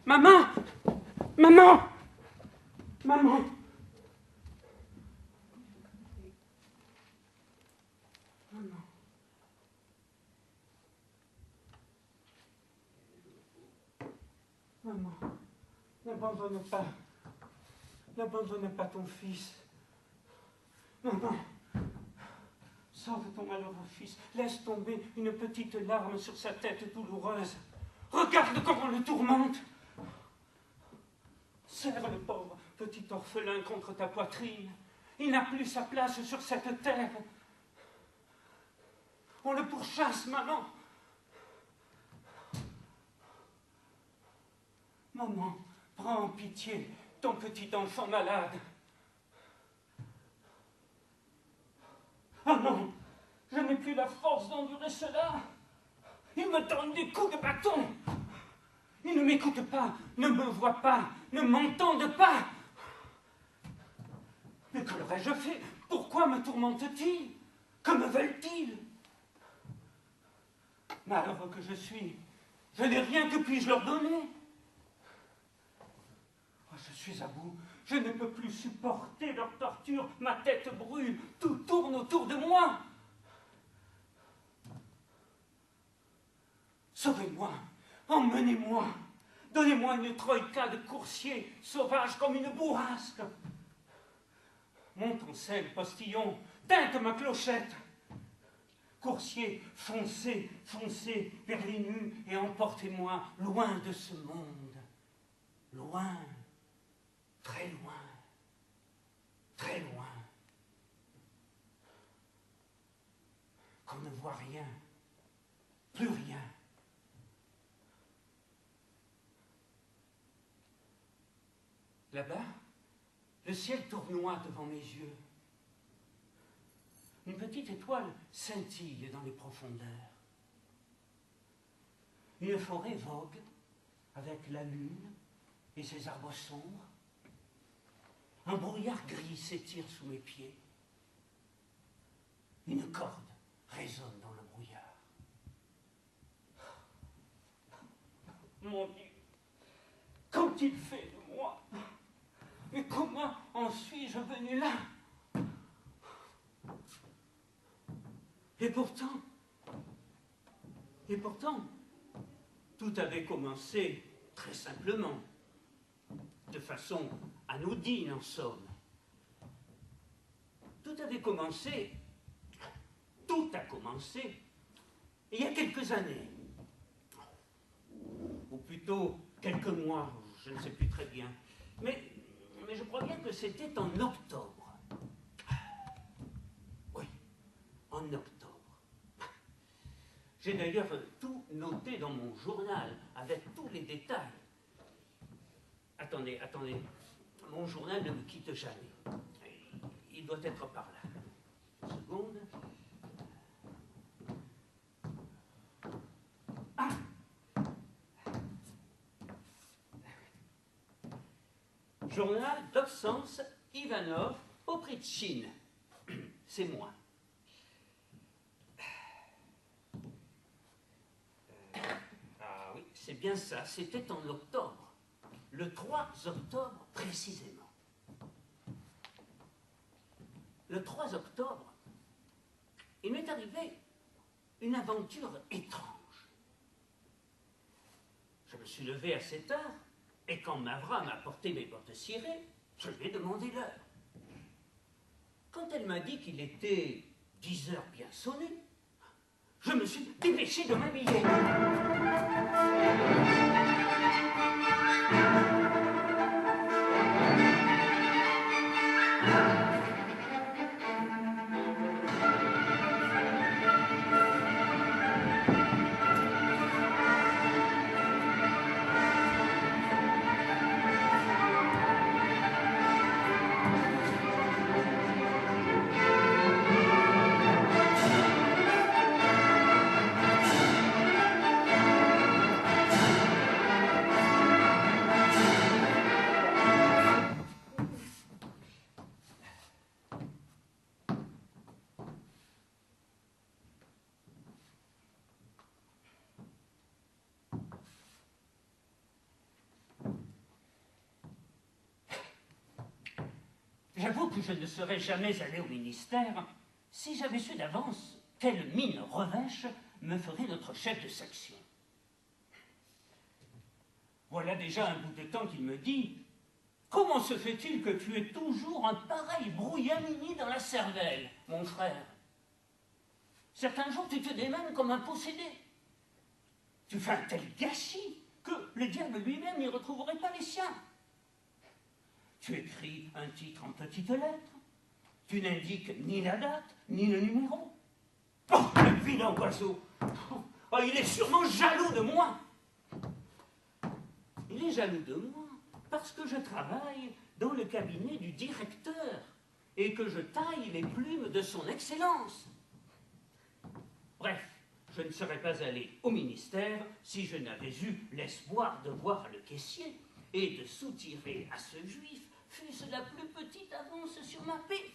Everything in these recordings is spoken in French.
Maman! Maman! Maman! Maman. Maman, n'abandonne pas. N'abandonne pas ton fils. Maman, sauve ton malheureux fils. Laisse tomber une petite larme sur sa tête douloureuse. Regarde comment on le tourmente. Serre le pauvre petit orphelin contre ta poitrine. Il n'a plus sa place sur cette terre. On le pourchasse, maman. Maman, prends en pitié ton petit enfant malade. Ah non, je n'ai plus la force d'endurer cela. Il me donne des coups de bâton. Il ne m'écoute pas, ne me voit pas, ne m'entende pas. Mais que l'aurais-je fait? Pourquoi me tourmente-t-il? Que me veulent-ils? Malheureux que je suis, je n'ai rien que puis-je leur donner. Oh, je suis à bout, je ne peux plus supporter leur torture, ma tête brûle, tout tourne autour de moi. Sauvez-moi, emmenez-moi, donnez-moi une troïka de coursiers, sauvages comme une bourrasque. Monte en selle, postillon, tinte ma clochette. Coursiers, foncez, foncez vers les nues et emportez-moi loin de ce monde. Loin, très loin, très loin. Qu'on ne voit rien, plus rien. Là-bas, le ciel tournoie devant mes yeux. Une petite étoile scintille dans les profondeurs. Une forêt vogue avec la lune et ses arbres sombres. Un brouillard gris s'étire sous mes pieds. Une corde résonne dans le brouillard. Mon Dieu, qu'ont-ils fait de moi? Mais comment en suis-je venu là? Et pourtant, tout avait commencé très simplement, de façon anodine en somme. Tout a commencé il y a quelques années, ou plutôt quelques mois, je ne sais plus très bien, mais je crois bien que c'était en octobre. Oui, en octobre. J'ai d'ailleurs tout noté dans mon journal, avec tous les détails. Attendez, mon journal ne me quitte jamais. Il doit être par là. Une seconde. Ah! Journal d'Obsens Ivanov Opritchine. C'est moi. Ah oui, c'est bien ça, c'était en octobre. Le 3 octobre précisément. Le 3 octobre, il m'est arrivé une aventure étrange. Je me suis levé à 7 heures, et quand Mavra m'a apporté mes bottes cirées, je lui ai demandé l'heure. Quand elle m'a dit qu'il était 10 heures bien sonnées, je me suis dépêché de m'habiller. que je ne serais jamais allé au ministère si j'avais su d'avance quelle mine revêche me ferait notre chef de section. Voilà déjà un bout de temps qu'il me dit « Comment se fait-il que tu aies toujours un pareil brouillamini dans la cervelle, mon frère? Certains jours, tu te démènes comme un possédé. Tu fais un tel gâchis que le diable lui-même n'y retrouverait pas les siens. Tu écris un titre en petites lettres. Tu n'indiques ni la date, ni le numéro. Oh, le vilain oiseau! Oh, il est sûrement jaloux de moi. Il est jaloux de moi parce que je travaille dans le cabinet du directeur et que je taille les plumes de son excellence. Bref, je ne serais pas allé au ministère si je n'avais eu l'espoir de voir le caissier et de soutirer à ce juif, fût-ce la plus petite avance sur ma paie.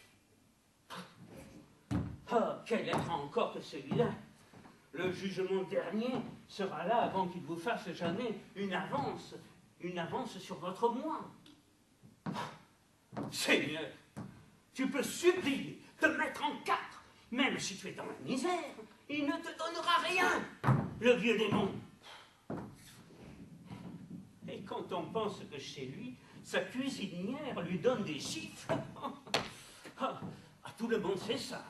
Oh, quel être encore que celui-là! Le jugement dernier sera là avant qu'il vous fasse jamais une avance sur votre mois. Seigneur, tu peux supplier, te mettre en quatre, même si tu es dans la misère, il ne te donnera rien, le vieux démon. Et quand on pense que chez lui, sa cuisinière lui donne des gifles, tout le monde sait ça.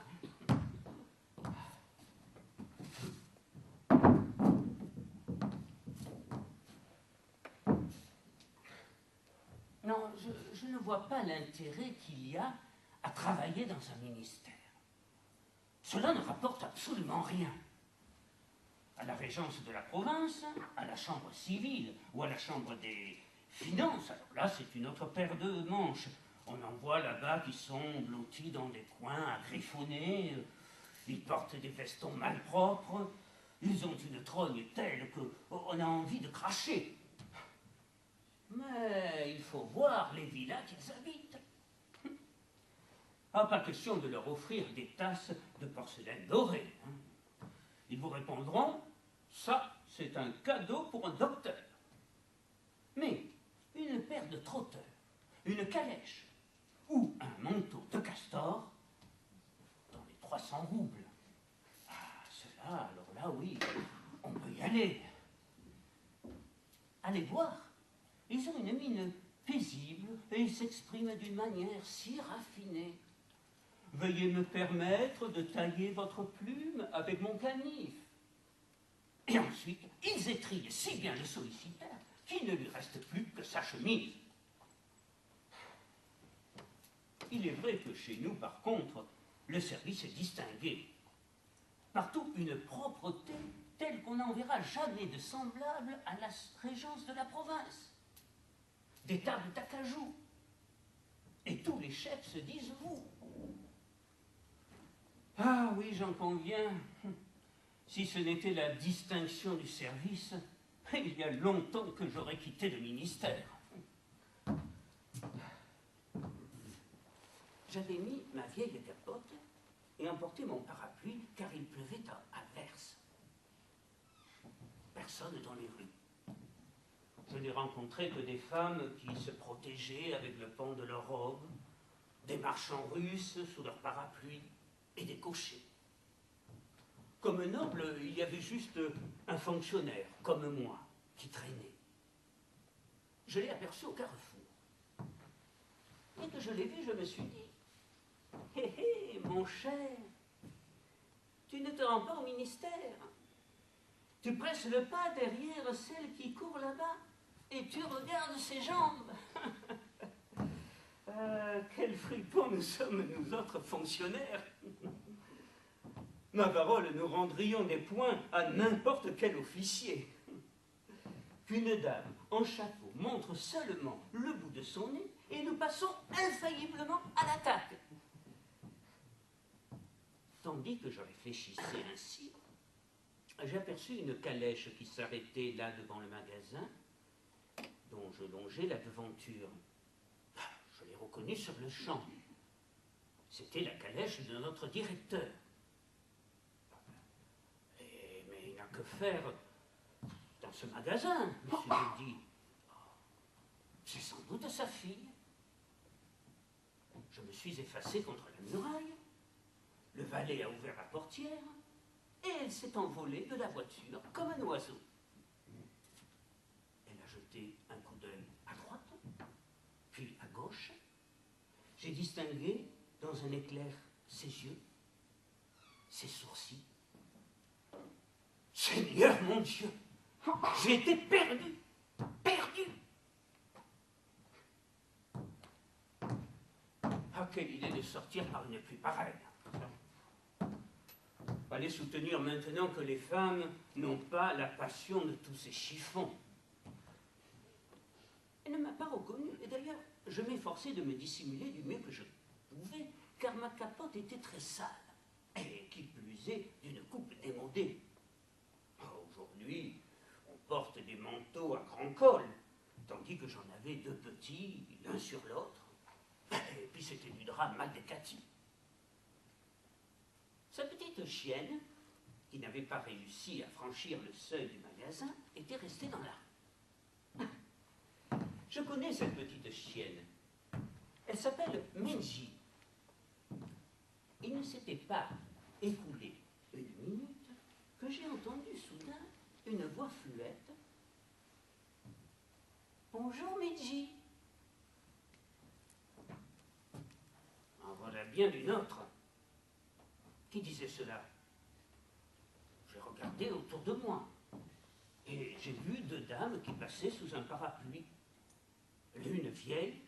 Non, je ne vois pas l'intérêt qu'il y a à travailler dans un ministère. Cela ne rapporte absolument rien. À la régence de la province, à la chambre civile ou à la chambre des finances, alors là c'est une autre paire de manches. On en voit là-bas qui sont blottis dans des coins à griffonner, ils portent des vestons malpropres, ils ont une trogne telle qu'on a envie de cracher. Mais il faut voir les villas qu'ils habitent. Pas question de leur offrir des tasses de porcelaine dorée. Ils vous répondront, ça c'est un cadeau pour un docteur. Mais une paire de trotteurs, une calèche ou un manteau de castor, dans les 300 roubles. Cela, alors là oui, on peut y aller. Allez voir. Ils ont une mine paisible et ils s'expriment d'une manière si raffinée. Veuillez me permettre de tailler votre plume avec mon canif. Et ensuite, ils étrillent si bien le sollicitaire qu'il ne lui reste plus que sa chemise. Il est vrai que chez nous, par contre, le service est distingué. Partout une propreté telle qu'on n'en verra jamais de semblable à la régence de la province. Des tables d'acajou. Et tous les chefs se disent vous. Ah oui, j'en conviens. Si ce n'était la distinction du service, il y a longtemps que j'aurais quitté le ministère. J'avais mis ma vieille capote et emporté mon parapluie car il pleuvait à verse. Personne dans les rues. Je n'ai rencontré que des femmes qui se protégeaient avec le pan de leur robe, des marchands russes sous leur parapluie et des cochers. Comme noble, il y avait juste un fonctionnaire, comme moi, qui traînait. Je l'ai aperçu au carrefour. Dès que je l'ai vu, je me suis dit, « Hé hé, mon cher, tu ne te rends pas au ministère. Tu presses le pas derrière celle qui court là-bas et tu regardes ses jambes. » Quels fripons nous sommes, nous autres fonctionnaires. Ma parole, nous rendrions des points à n'importe quel officier. Qu'une dame en chapeau montre seulement le bout de son nez et nous passons infailliblement à l'attaque. Tandis que je réfléchissais ainsi, j'aperçus une calèche qui s'arrêtait là devant le magasin, dont je longeais la devanture. Je l'ai reconnue sur le champ. C'était la calèche de notre directeur. Mais il n'a que faire dans ce magasin, me suis-je dit. C'est sans doute sa fille. Je me suis effacé contre la muraille, le valet a ouvert la portière, et elle s'est envolée de la voiture comme un oiseau. Elle a jeté un coup d'œil à droite, puis à gauche. J'ai distingué dans un éclair ses yeux, ses sourcils. Seigneur mon Dieu, j'ai été perdu, perdu. Ah, quelle idée de sortir par une pluie pareille. Fallait soutenir maintenant que les femmes n'ont pas la passion de tous ces chiffons. Elle ne m'a pas reconnu, et d'ailleurs, je m'efforçais de me dissimuler du mieux que je pouvais, car ma capote était très sale, et qui plus est d'une coupe démodée. Aujourd'hui, on porte des manteaux à grand col, tandis que j'en avais deux petits, l'un sur l'autre, et puis c'était du drap mal décati. Sa petite chienne, qui n'avait pas réussi à franchir le seuil du magasin, était restée dans la rue. Je connais cette petite chienne. Elle s'appelle Menji. Il ne s'était pas écoulé une minute que j'ai entendu soudain une voix fluette. « Bonjour, Menji. » En voilà bien une autre. Qui disait cela? J'ai regardé autour de moi et j'ai vu deux dames qui passaient sous un parapluie. L'une vieille,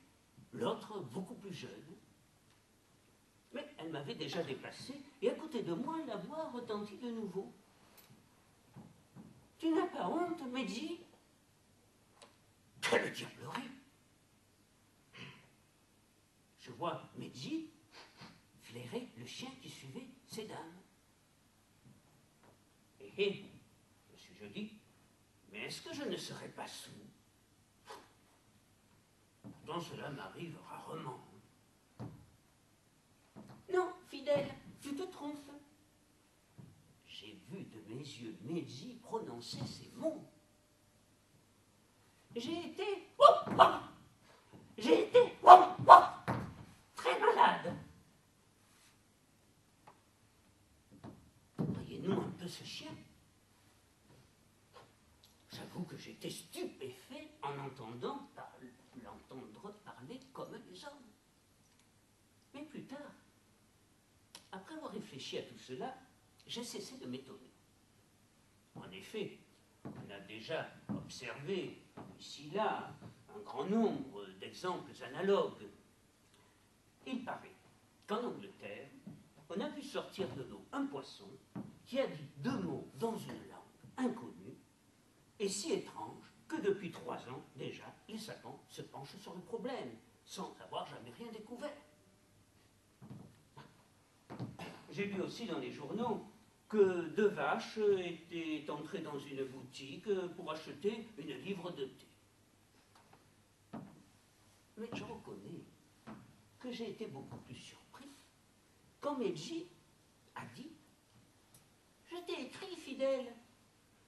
l'autre beaucoup plus jeune. Mais elle m'avait déjà dépassé et à côté de moi, la voix retentit de nouveau. « Tu n'as pas honte, Menji ?» Quelle diablerie! Je vois Menji flairer le chien qui suivait ces dames. Et me suis-je dit, mais est-ce que je ne serais pas sourd? Pourtant cela m'arrive rarement. Non, fidèle, tu te trompes. J'ai vu de mes yeux Menji prononcer ces mots. J'ai été très malade. Voyez-nous un peu ce chien. J'avoue que j'étais stupéfait en l'entendre parler comme les hommes. Mais plus tard, après avoir réfléchi à tout cela, j'ai cessé de m'étonner. En effet, on a déjà observé ici là un grand nombre d'exemples analogues. Il paraît qu'en Angleterre, on a vu sortir de l'eau un poisson qui a dit deux mots dans une langue inconnue et si étrange que depuis 3 ans déjà, les savants se penchent sur le problème sans avoir jamais rien découvert. J'ai lu aussi dans les journaux que 2 vaches étaient entrées dans une boutique pour acheter une livre de thé. Mais je reconnais que j'ai été beaucoup plus surpris quand Menji a dit « Je t'ai écrit, fidèle.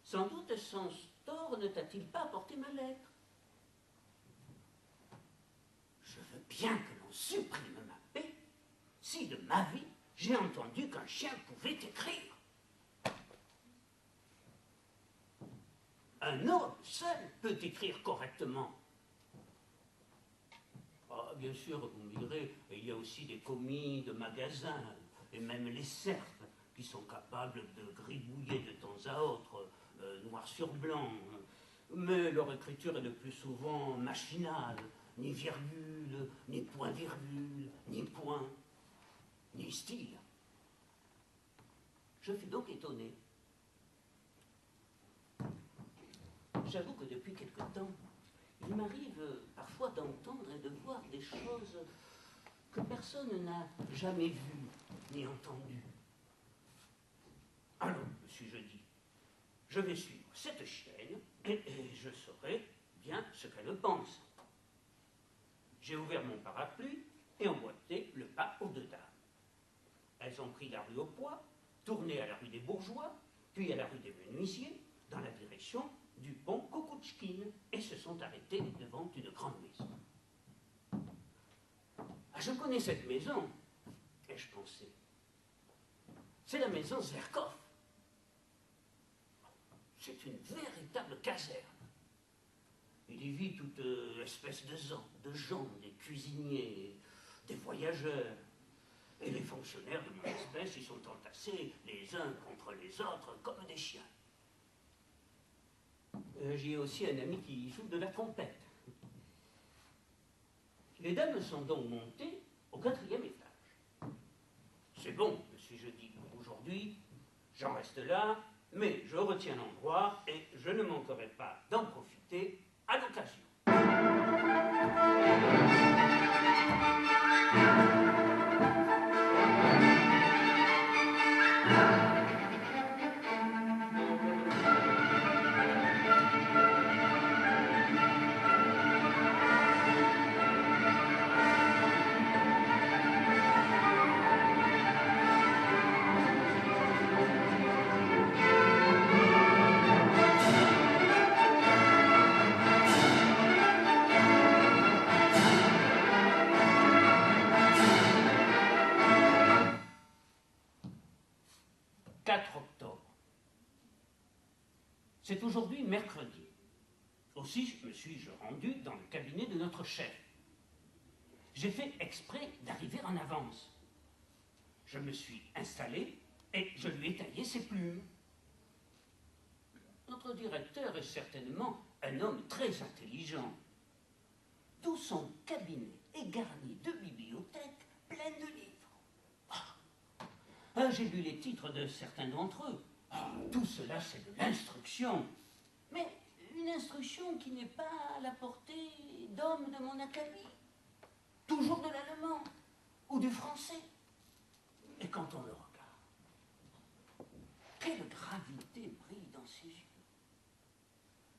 Sans doute sans tort ne t'a-t-il pas apporté ma lettre. Je veux bien que l'on supprime ma paix si de ma vie j'ai entendu qu'un chien pouvait écrire. Un homme seul peut écrire correctement. Ah, bien sûr, vous me direz, il y a aussi des commis de magasins, et même les serfs, qui sont capables de gribouiller de temps à autre, noir sur blanc. Mais leur écriture est le plus souvent machinale, ni virgule, ni point-virgule, ni point, ni style. Je fus donc étonné. J'avoue que depuis quelque temps, il m'arrive parfois d'entendre et de voir des choses que personne n'a jamais vues ni entendues. Alors, me suis-je dit, je vais suivre cette chienne et je saurai bien ce qu'elle pense. J'ai ouvert mon parapluie et emboîté le pas aux 2 dames. Elles ont pris la rue au Pois, tourné à la rue des Bourgeois, puis à la rue des Menuisiers, dans la direction du pont Kokoutchkine, et se sont arrêtées devant une grande maison. Ah, je connais cette maison. Et je pensais, c'est la maison Zverkov. C'est une véritable caserne. Il y vit toute espèce de gens, des cuisiniers, des voyageurs. Et les fonctionnaires de mon espèce, ils sont entassés les uns contre les autres comme des chiens. J'ai aussi un ami qui joue de la trompette. Les dames sont donc montées au 4e étage. C'est bon, me suis-je dit, pour aujourd'hui, j'en reste là, mais je retiens l'endroit et je ne manquerai pas d'en profiter à l'occasion. C'est aujourd'hui mercredi. Aussi me suis-je rendu dans le cabinet de notre chef. J'ai fait exprès d'arriver en avance. Je me suis installé et je lui ai taillé ses plumes. Notre directeur est certainement un homme très intelligent. Tout son cabinet est garni de bibliothèques pleines de livres. Ah, j'ai lu les titres de certains d'entre eux. Tout cela, c'est de l'instruction. Mais une instruction qui n'est pas à la portée d'hommes de mon acabit. Toujours de l'allemand ou du français. Et quand on le regarde, quelle gravité brille dans ses yeux.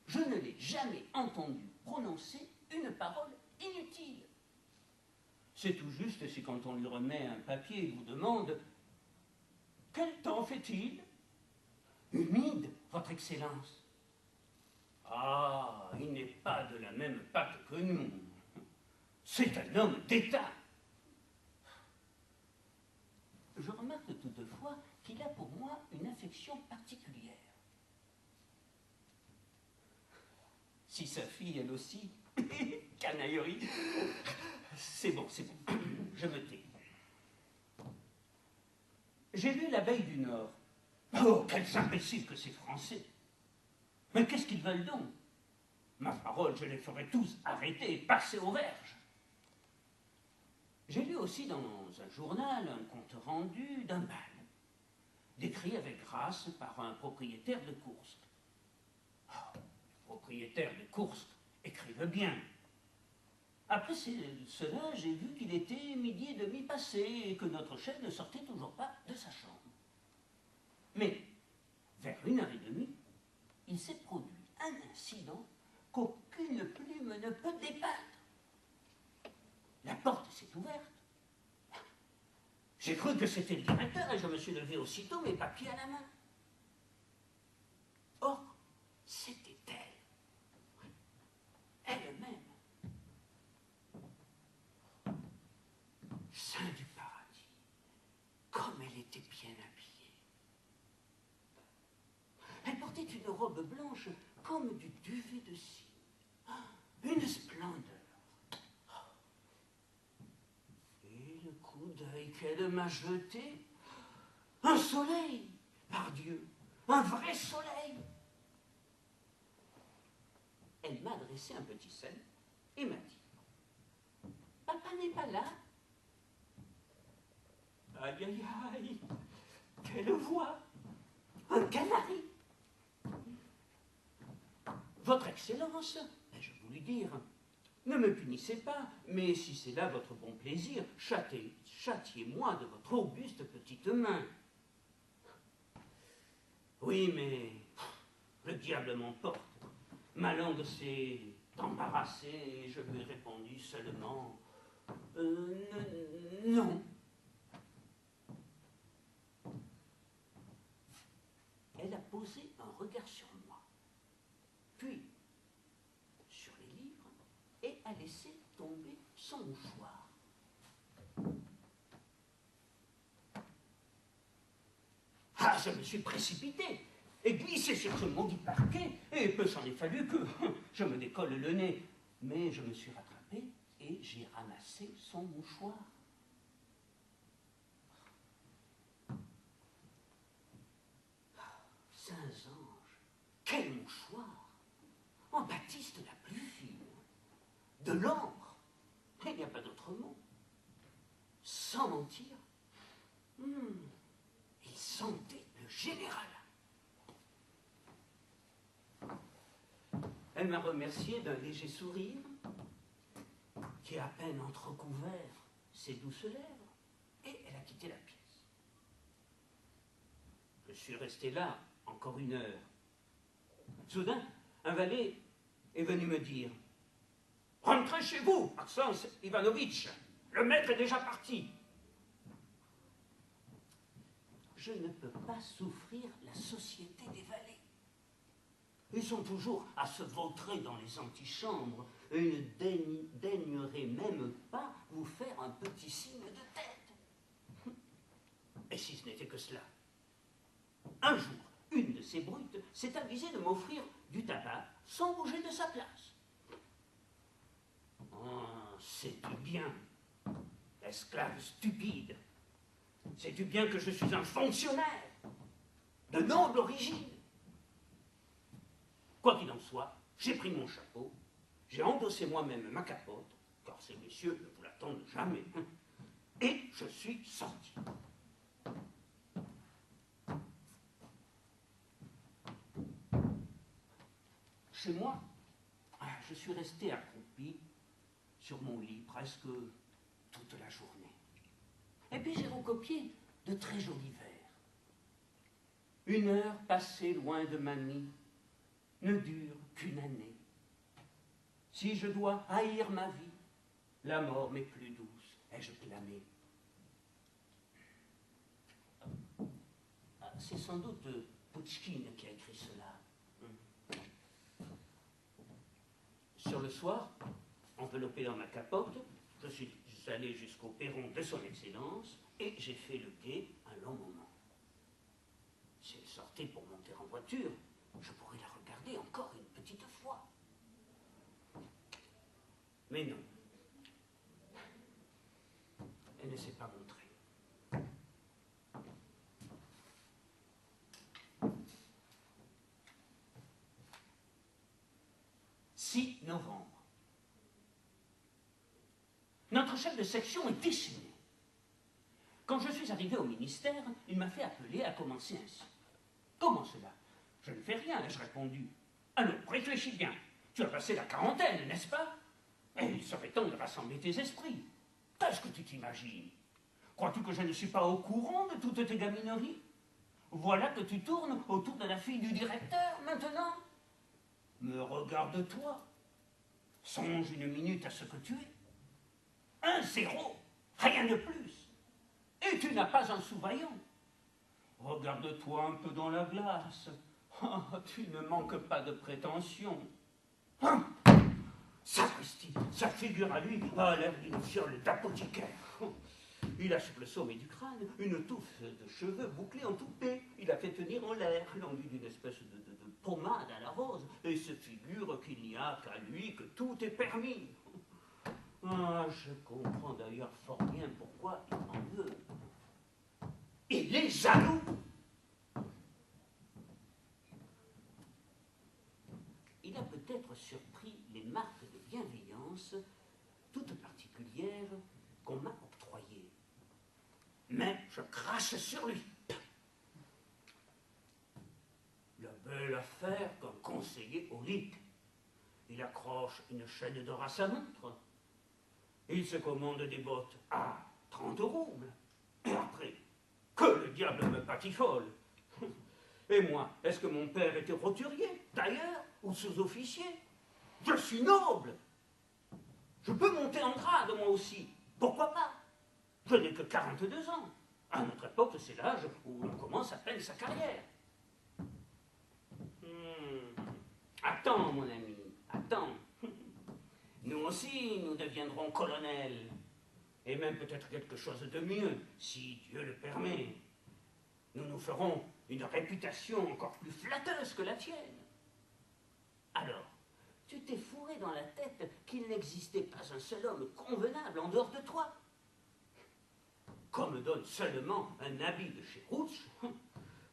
Je ne l'ai jamais entendu prononcer une parole inutile. C'est tout juste si quand on lui remet un papier, il vous demande « Quel temps fait-il » ? « Humide, votre Excellence. » Ah, il n'est pas de la même pâte que nous. C'est un homme d'État. Je remarque toutefois qu'il a pour moi une affection particulière. Si sa fille, elle aussi, canaillerie, c'est bon, je me tais. J'ai lu L'Abeille du Nord. Oh, quels imbéciles que ces Français! Mais qu'est-ce qu'ils veulent donc? Ma parole, je les ferai tous arrêter et passer aux verges. J'ai lu aussi dans un journal un compte rendu d'un bal, décrit avec grâce par un propriétaire de Koursk. Oh, les propriétaires de Koursk écrivent bien. Après cela, j'ai vu qu'il était 12h30 passé et que notre chef ne sortait toujours pas de sa chambre. Mais, vers 1h30, il s'est produit un incident qu'aucune plume ne peut dépeindre. La porte s'est ouverte. J'ai cru que c'était le directeur et je me suis levé aussitôt, mes papiers à la main. Or, c'était elle. Elle-même. Saint du paradis. Comme elle était bien habillée. Elle portait une robe blanche comme du duvet de cygne. Une splendeur. Et le coup d'œil qu'elle m'a jeté, un soleil, par Dieu, un vrai soleil. Elle m'a adressé un petit sein et m'a dit « Papa n'est pas là ?» Aïe, aïe, aïe, quelle voix! Un canari! Votre Excellence, ai-je voulu dire, ne me punissez pas, mais si c'est là votre bon plaisir, châtiez-moi de votre auguste petite main. Oui, mais le diable m'emporte. Ma langue s'est embarrassée et je lui ai répondu seulement non. Elle a posé un regard sur moi, puis sur les livres, et a laissé tomber son mouchoir. je me suis précipité et glissé sur ce maudit parquet, et peu s'en est fallu que je me décolle le nez. Mais je me suis rattrapé et j'ai ramassé son mouchoir. Saint-Ange, quel mouchoir! En batiste la plus fine, de l'encre, il n'y a pas d'autre mot. Sans mentir, il sentait le général. Elle m'a remercié d'un léger sourire qui a à peine entrecouvert ses douces lèvres, et elle a quitté la pièce. Je suis resté là encore 1 heure. Soudain, un valet est venu me dire « Rentrez chez vous, Maxence Ivanovitch, le maître est déjà parti. » Je ne peux pas souffrir la société des valets. Ils sont toujours à se vautrer dans les antichambres et ne daigneraient même pas vous faire un petit signe de tête. Et si ce n'était que cela, un jour, une de ces brutes s'est avisée de m'offrir du tabac sans bouger de sa place. Oh, sais-tu bien, esclave stupide, sais-tu bien que je suis un fonctionnaire de noble origine? Quoi qu'il en soit, j'ai pris mon chapeau, j'ai endossé moi-même ma capote, car ces messieurs ne vous l'attendent jamais, et je suis sorti. Chez moi, je suis resté accroupi sur mon lit presque toute la journée. Et puis j'ai recopié de très jolis vers. 1 heure passée loin de mamie ne dure qu'1 année. Si je dois haïr ma vie, la mort m'est plus douce, ai-je clamé. C'est sans doute Pouchkine qui a écrit cela. Sur le soir, enveloppé dans ma capote, je suis allé jusqu'au perron de son Excellence et j'ai fait le guet un long moment. Si elle sortait pour monter en voiture, je pourrais la regarder encore une petite fois. Mais non. Elle ne s'est pas montrée. 6 novembre. Notre chef de section est déchaîné. Quand je suis arrivé au ministère, il m'a fait appeler à commencer ainsi. Comment cela? Je ne fais rien, ai-je répondu. Alors, réfléchis bien. Tu as passé la quarantaine, n'est-ce pas? Et il serait temps de rassembler tes esprits. Qu'est-ce que tu t'imagines? Crois-tu que je ne suis pas au courant de toutes tes gamineries? Voilà que tu tournes autour de la fille du directeur, maintenant. Me regarde-toi. Songe 1 minute à ce que tu es. 1-0, rien de plus. Et tu n'as pas un sous-vaillant. Regarde-toi un peu dans la glace. Oh, tu ne manques pas de prétention. Hein? Sapristi, sa figure à lui a l'air d'une fiole d'apothicaire. Il a sur le sommet du crâne une touffe de cheveux bouclés en toupet. Il a fait tenir en l'air l'enduit d'une espèce de pommade à la rose et se figure qu'il n'y a qu'à lui que tout est permis. Ah, je comprends d'ailleurs fort bien pourquoi il m'en veut. Il est jaloux. Il a peut-être surpris les marques de bienveillance toutes particulières qu'on m'a octroyées. Mais je crache sur lui. La belle affaire qu'un conseiller honnête. Il accroche une chaîne d'or à sa montre. Il se commande des bottes à 30 roubles. Et après, que le diable me patifole. Et moi, est-ce que mon père était roturier, tailleur ou sous-officier? Je suis noble. Je peux monter en grade, moi aussi. Pourquoi pas? Je n'ai que 42 ans. À notre époque, c'est l'âge où l'on commence à peine sa carrière. Attends, mon ami, attends. Nous aussi, nous deviendrons colonels. Et même peut-être quelque chose de mieux, si Dieu le permet. Nous nous ferons une réputation encore plus flatteuse que la tienne. Alors, tu t'es fourré dans la tête qu'il n'existait pas un seul homme convenable en dehors de toi. Qu'on me donne seulement un habit de chez Rouch,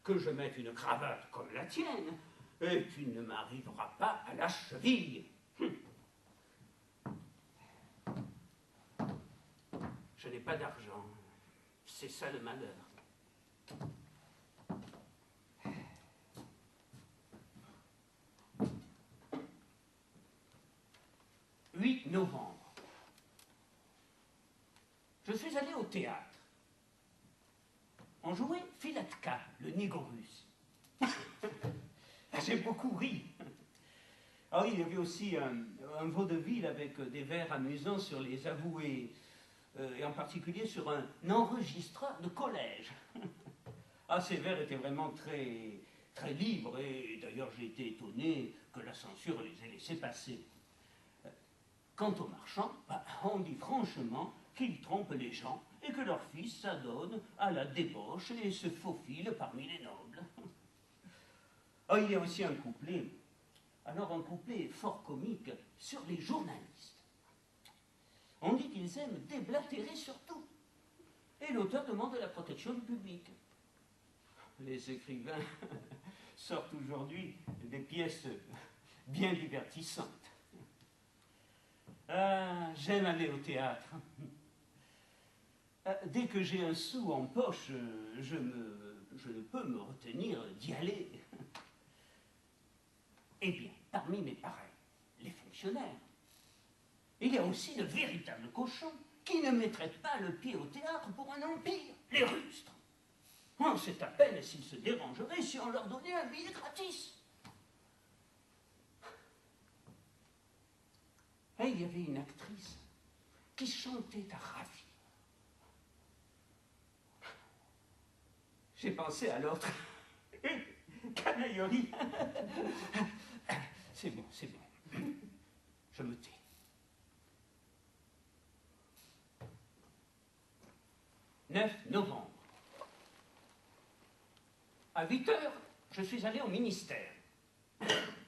que je mette une cravate comme la tienne, et tu ne m'arriveras pas à la cheville. Je n'ai pas d'argent. C'est ça le malheur. 8 novembre. Je suis allé au théâtre. On jouait Philatka, le négro russe. J'ai beaucoup ri. Ah oui, il y avait aussi un vaudeville avec des vers amusants sur les avoués, et en particulier sur un enregistreur de collège. Ah, ces vers étaient vraiment très, très libres, et d'ailleurs j'ai été étonné que la censure les ait laissés passer. Quant aux marchands, on dit franchement qu'ils trompent les gens et que leurs fils s'adonnent à la débauche et se faufilent parmi les nobles. Ah, il y a aussi un couplet, alors un couplet fort comique sur les journalistes. On dit qu'ils aiment déblatérer sur tout. Et l'auteur demande la protection du public. Les écrivains sortent aujourd'hui des pièces bien divertissantes. Ah, j'aime aller au théâtre. Dès que j'ai un sou en poche, je ne peux me retenir d'y aller. Eh bien, parmi mes pareils, les fonctionnaires, il y a aussi de véritables cochons qui ne mettraient pas le pied au théâtre pour un empire, les rustres. Oh, c'est à peine s'ils se dérangeraient si on leur donnait un billet gratis. Et il y avait une actrice qui chantait à ravir. J'ai pensé à l'autre. Canaillerie. C'est bon, c'est bon. Je me tais. « 9 novembre. À 8 heures, je suis allé au ministère.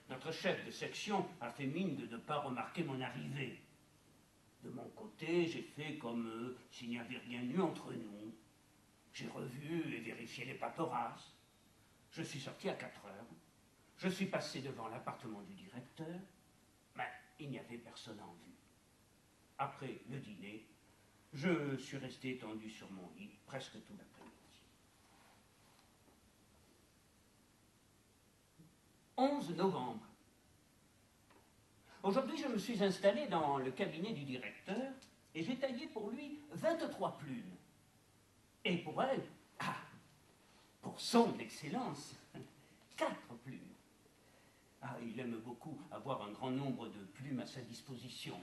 Notre chef de section a fait mine de ne pas remarquer mon arrivée. De mon côté, j'ai fait comme s'il n'y avait rien eu entre nous. J'ai revu et vérifié les paperasses. Je suis sorti à 4 heures. Je suis passé devant l'appartement du directeur, mais il n'y avait personne en vue. Après le dîner, je suis resté étendu sur mon lit presque tout l'après-midi. 11 novembre. Aujourd'hui, je me suis installé dans le cabinet du directeur et j'ai taillé pour lui 23 plumes. Et pour elle, pour son excellence, 4 plumes. Ah, il aime beaucoup avoir un grand nombre de plumes à sa disposition.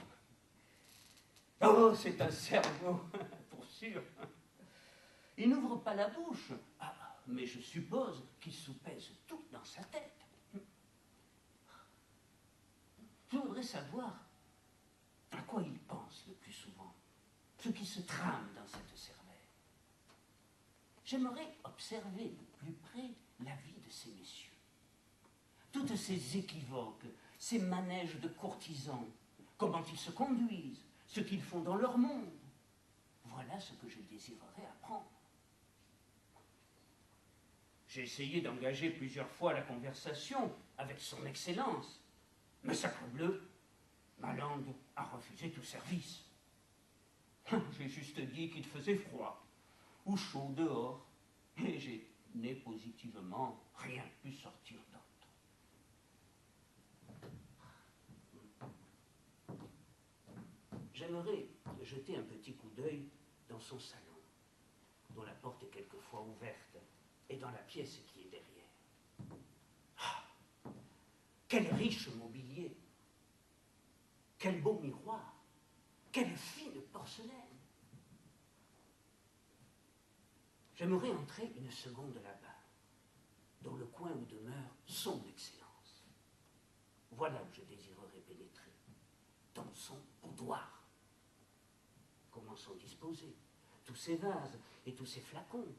Oh, c'est un cerveau, pour sûr. Il n'ouvre pas la bouche, mais je suppose qu'il soupèse tout dans sa tête. Je voudrais savoir à quoi il pense le plus souvent, ce qui se trame dans cette cervelle. J'aimerais observer de plus près la vie de ces messieurs. Toutes ces équivoques, ces manèges de courtisans, comment ils se conduisent, ce qu'ils font dans leur monde. Voilà ce que je désirerais apprendre. J'ai essayé d'engager plusieurs fois la conversation avec son excellence, mais sacrebleu, ma langue a refusé tout service. J'ai juste dit qu'il faisait froid ou chaud dehors, et je n'ai positivement rien pu sortir d'autre. J'aimerais jeter un petit coup d'œil dans son salon, dont la porte est quelquefois ouverte, et dans la pièce qui est derrière. Ah, quel riche mobilier! Quel beau miroir! Quelle fine porcelaine! J'aimerais entrer une seconde là-bas, dans le coin où demeure son excellence. Voilà où je désirerais pénétrer, dans son boudoir. Comment sont disposés tous ces vases et tous ces flacons,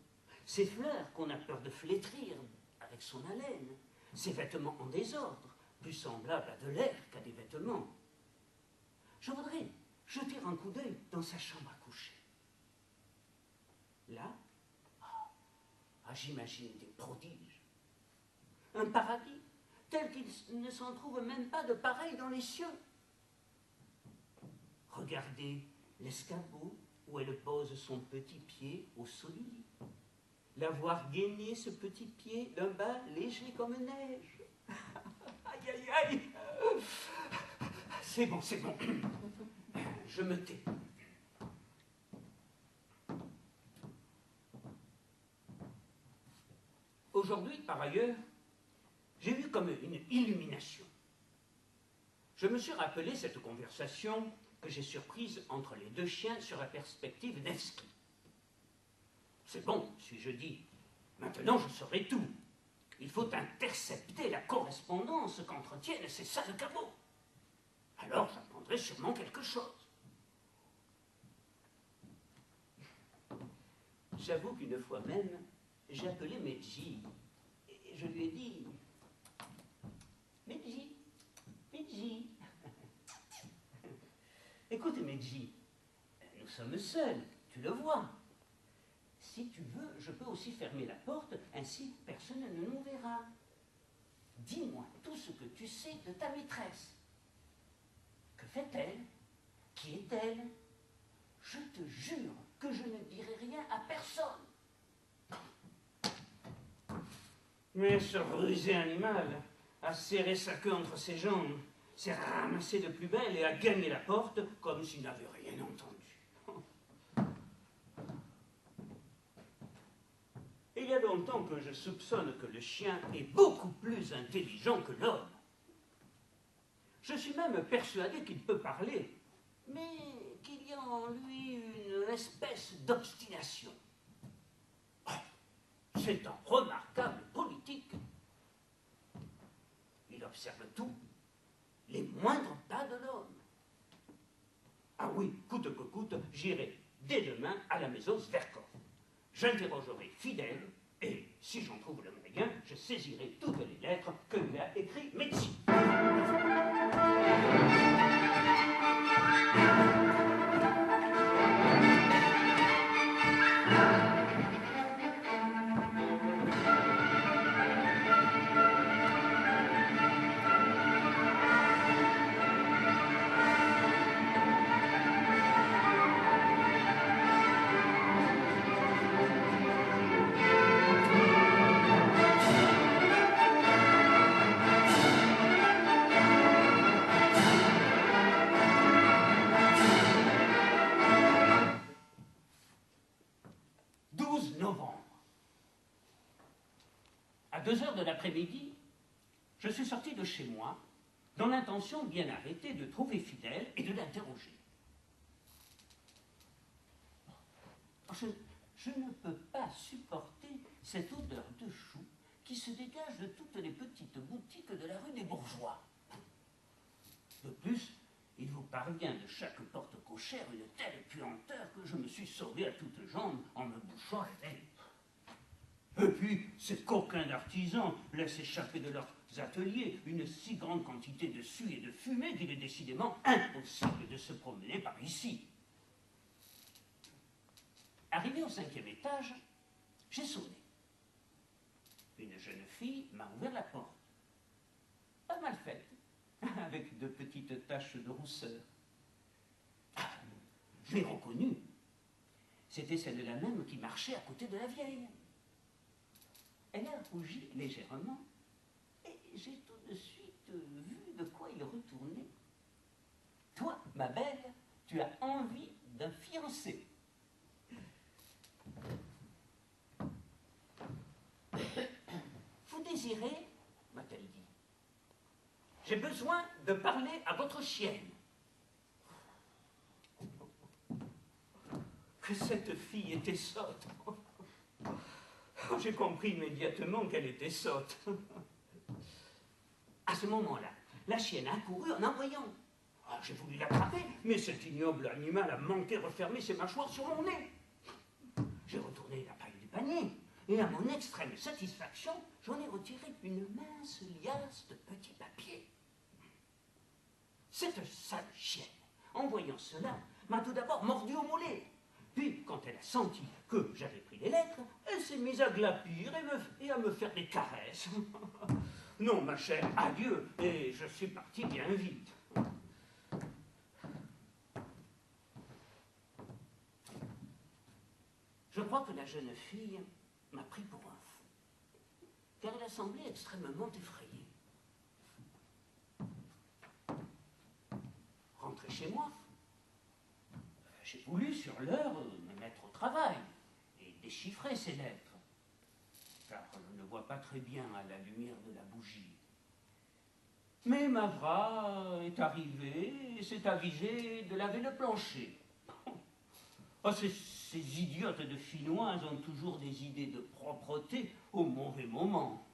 ces fleurs qu'on a peur de flétrir avec son haleine, ces vêtements en désordre, plus semblables à de l'air qu'à des vêtements. Je voudrais jeter un coup d'œil dans sa chambre à coucher. Là, j'imagine des prodiges. Un paradis, tel qu'il ne s'en trouve même pas de pareil dans les cieux. Regardez l'escabeau où elle pose son petit pied au saut du lit. La voir gainer ce petit pied d'un bas léger comme neige. Aïe, aïe, aïe. C'est bon, c'est bon. Je me tais. Aujourd'hui, par ailleurs, j'ai eu comme une illumination. Je me suis rappelé cette conversation que j'ai surprise entre les deux chiens sur la perspective Nevsky. C'est bon, suis-je dit. Maintenant, je saurai tout. Il faut intercepter la correspondance qu'entretiennent ces sales cabots. Alors, j'apprendrai sûrement quelque chose. J'avoue qu'une fois même, j'ai appelé Medji et je lui ai dit « Medji, Medji, écoute Medji, nous sommes seuls, tu le vois. Si tu veux, je peux aussi fermer la porte, ainsi personne ne nous verra. Dis-moi tout ce que tu sais de ta maîtresse. Que fait-elle? Qui est-elle? Je te jure que je ne dirai rien à personne. » Mais ce rusé animal a serré sa queue entre ses jambes, s'est ramassé de plus belle et a gagné la porte comme s'il n'avait rien entendu. Il y a longtemps que je soupçonne que le chien est beaucoup plus intelligent que l'homme. Je suis même persuadé qu'il peut parler, mais qu'il y a en lui une espèce d'obstination. C'est un remarquable politique. Il observe tout, les moindres pas de l'homme. Ah oui, coûte que coûte, j'irai dès demain à la maison Zverkov. J'interrogerai Fidèle et, si j'en trouve le moyen, je saisirai toutes les lettres que lui a écrites Medji. 12 novembre. À 2h de l'après-midi, je suis sorti de chez moi dans l'intention bien arrêtée de trouver Fidèle et de l'interroger. Je ne peux pas supporter cette odeur de chou qui se dégage de toutes les petites boutiques de la rue des Bourgeois. De plus, il vous parvient de chaque porte cochère une telle puanteur que je me suis sauvé à toutes jambes en me bouchant la tête. Et puis, ces coquins d'artisans laissent échapper de leurs ateliers une si grande quantité de suie et de fumée qu'il est décidément impossible de se promener par ici. Arrivé au 5e étage, j'ai sonné. Une jeune fille m'a ouvert la porte. Pas mal faite, avec de petites taches de rousseur. Ah, je l'ai reconnue. C'était celle-là même qui marchait à côté de la vieille. Elle a rougi légèrement, et j'ai tout de suite vu de quoi il retournait. Toi, ma belle, tu as envie d'un fiancé. Vous désirez, m'a-t-elle dit. J'ai besoin de parler à votre chienne. Que cette fille était sotte. J'ai compris immédiatement qu'elle était sotte. À ce moment-là, la chienne a couru en aboyant. J'ai voulu l'attraper, mais cet ignoble animal a manqué refermer ses mâchoires sur mon nez. J'ai retourné la paille du panier, Et à mon extrême satisfaction, j'en ai retiré une mince liasse de petits papiers. Cette sale chienne, en voyant cela, m'a tout d'abord mordu au mollet. Puis, quand elle a senti que j'avais pris les lettres, elle s'est mise à glapir et à me faire des caresses. Non, ma chère, adieu, et je suis parti bien vite. Je crois que la jeune fille m'a pris pour un fou, car elle a semblé extrêmement effrayée. Rentré chez moi, j'ai voulu sur l'heure me mettre au travail et déchiffrer ces lettres, car je ne vois pas très bien à la lumière de la bougie. Mais Mavra est arrivée et s'est avisée de laver le plancher. Oh, ces idiotes de Finnoises ont toujours des idées de propreté au mauvais moment.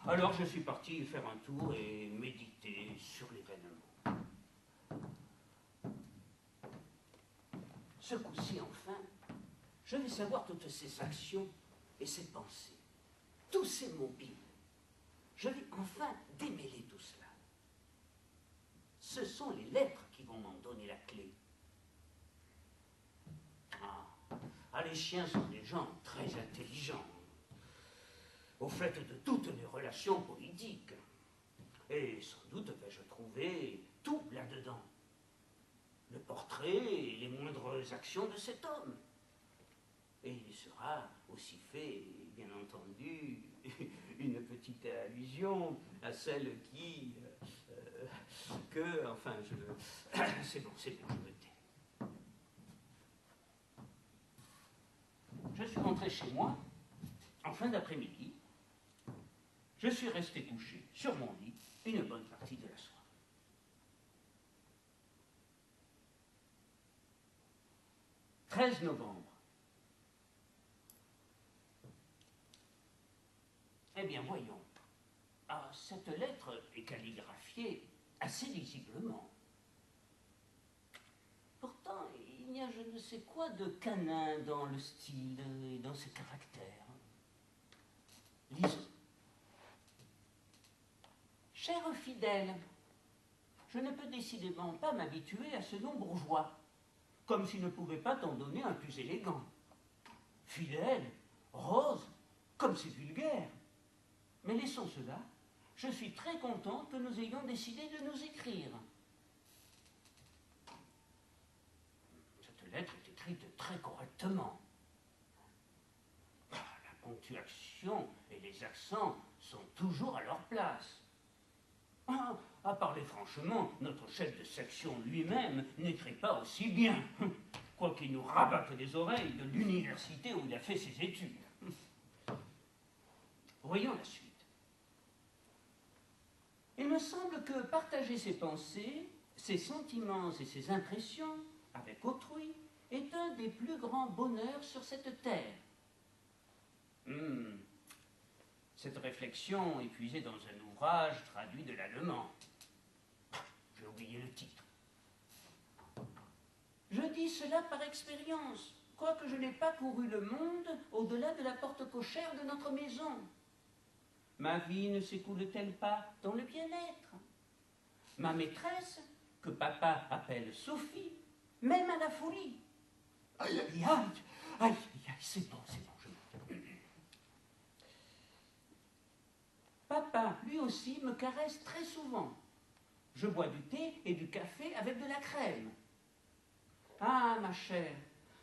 Alors je suis parti faire un tour et méditer sur l'événement. Ce coup-ci, enfin, je vais savoir toutes ces actions et ces pensées, tous ces mobiles. Je vais enfin démêler tout cela. Ce sont les lettres qui vont m'en donner la clé. Les chiens sont des gens très intelligents, au fait de toutes les relations politiques. Et sans doute vais-je trouver tout là-dedans. Le portrait et les moindres actions de cet homme. Et il sera aussi fait, bien entendu, une petite allusion à celle qui... enfin, c'est bon, je me tais. Je suis rentré chez moi en fin d'après-midi. Je suis resté couché sur mon lit une bonne partie de la soirée. 13 novembre. Eh bien, voyons. Cette lettre est calligraphiée assez lisiblement. Pourtant, il y a je ne sais quoi de canin dans le style et dans ses caractères. Lisons. Cher fidèle, je ne peux décidément pas m'habituer à ce nom bourgeois, comme s'il ne pouvait pas t'en donner un plus élégant. Fidèle, rose, comme c'est vulgaire. Mais laissons cela, je suis très contente que nous ayons décidé de nous écrire. Cette lettre est écrite très correctement. La ponctuation et les accents sont toujours à leur place. À parler franchement, notre chef de section lui-même n'écrit pas aussi bien, quoiqu'il nous rabatte les oreilles de l'université où il a fait ses études. Voyons la suite. Il me semble que partager ses pensées, ses sentiments et ses impressions avec autrui est un des plus grands bonheurs sur cette terre. Cette réflexion est puisée dans un ouvrage traduit de l'allemand. J'ai oublié le titre. Je dis cela par expérience, quoique je n'ai pas couru le monde au-delà de la porte cochère de notre maison. Ma vie ne s'écoule-t-elle pas dans le bien-être? Ma maîtresse, que papa appelle Sophie, m'aime à la folie. Aïe, aïe, aïe, aïe, aïe, c'est bon, je me... Papa, lui aussi, me caresse très souvent. Je bois du thé et du café avec de la crème. Ah, ma chère,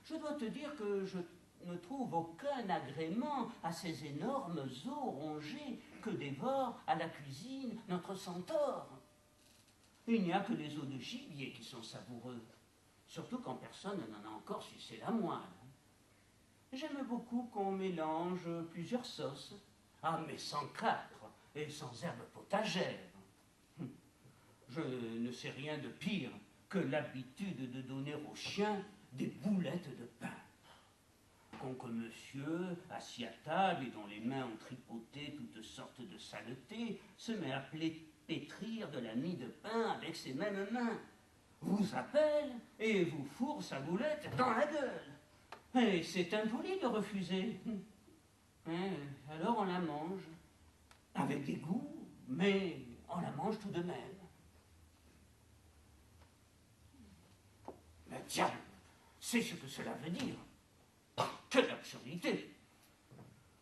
je dois te dire que je ne trouve aucun agrément à ces énormes os rongés que dévore à la cuisine notre centaure. Il n'y a que les os de gibier qui sont savoureux, surtout quand personne n'en a encore sucé la moelle. J'aime beaucoup qu'on mélange plusieurs sauces, mais sans capre et sans herbes potagères. Je ne sais rien de pire que l'habitude de donner aux chiens des boulettes de pain. Quand monsieur, assis à table et dont les mains ont tripoté toutes sortes de saletés, se met à pétrir de la mie de pain avec ses mêmes mains, vous appelle et vous fourre sa boulette dans la gueule. Et c'est impoli de refuser. Alors on la mange, avec dégoût, mais on la mange tout de même. Mais diable, c'est ce que cela veut dire. Quelle absurdité!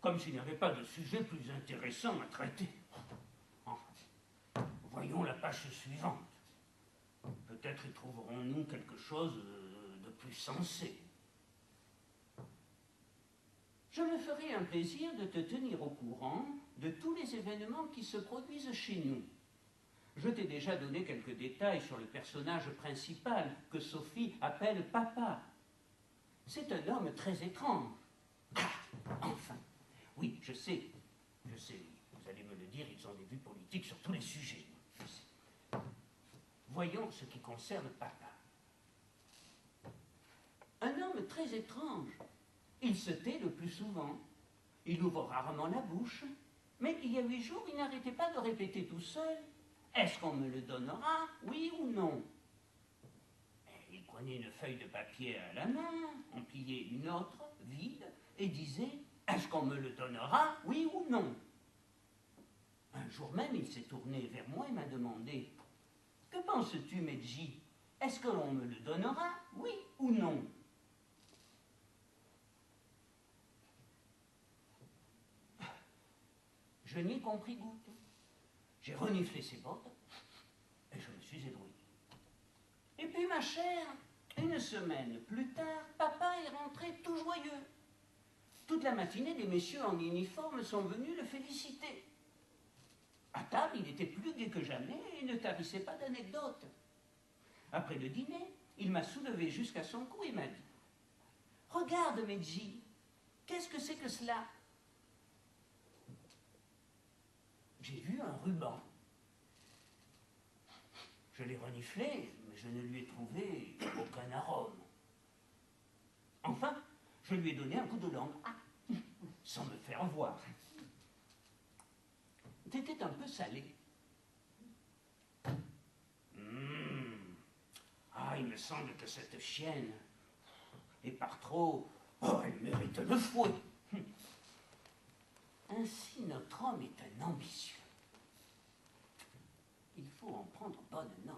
Comme s'il n'y avait pas de sujet plus intéressant à traiter. Enfin, voyons la page suivante. Peut-être y trouverons-nous quelque chose de plus sensé. Je me ferai un plaisir de te tenir au courant de tous les événements qui se produisent chez nous. Je t'ai déjà donné quelques détails sur le personnage principal que Sophie appelle Papa. C'est un homme très étrange. Ah, enfin, oui, je sais, vous allez me le dire, ils ont des vues politiques sur tous les sujets. Je sais. Voyons ce qui concerne Papa. Un homme très étrange. Il se tait le plus souvent. Il ouvre rarement la bouche. Mais il y a 8 jours, il n'arrêtait pas de répéter tout seul. Est-ce qu'on me le donnera, oui ou non? Et il prenait une feuille de papier à la main, en pliait une autre, vide, et disait, est-ce qu'on me le donnera, oui ou non? Un jour même, il s'est tourné vers moi et m'a demandé, que penses-tu, Medji? Est-ce que l'on me le donnera, oui ou non? Je n'y ai compris goutte. J'ai reniflé ses bottes et je me suis ébloui. Et puis, ma chère, une semaine plus tard, Papa est rentré tout joyeux. Toute la matinée, des messieurs en uniforme sont venus le féliciter. À table, il était plus gai que jamais et ne tarissait pas d'anecdotes. Après le dîner, il m'a soulevé jusqu'à son cou et m'a dit « Regarde, Medji, qu'est-ce que c'est que cela ?» J'ai vu un ruban. Je l'ai reniflé, mais je ne lui ai trouvé aucun arôme. Enfin, je lui ai donné un coup de langue, sans me faire voir. C'était un peu salé. Ah, il me semble que cette chienne est par trop... Oh, elle mérite le fouet. Ainsi, notre homme est un ambitieux. Il faut en prendre bonne note.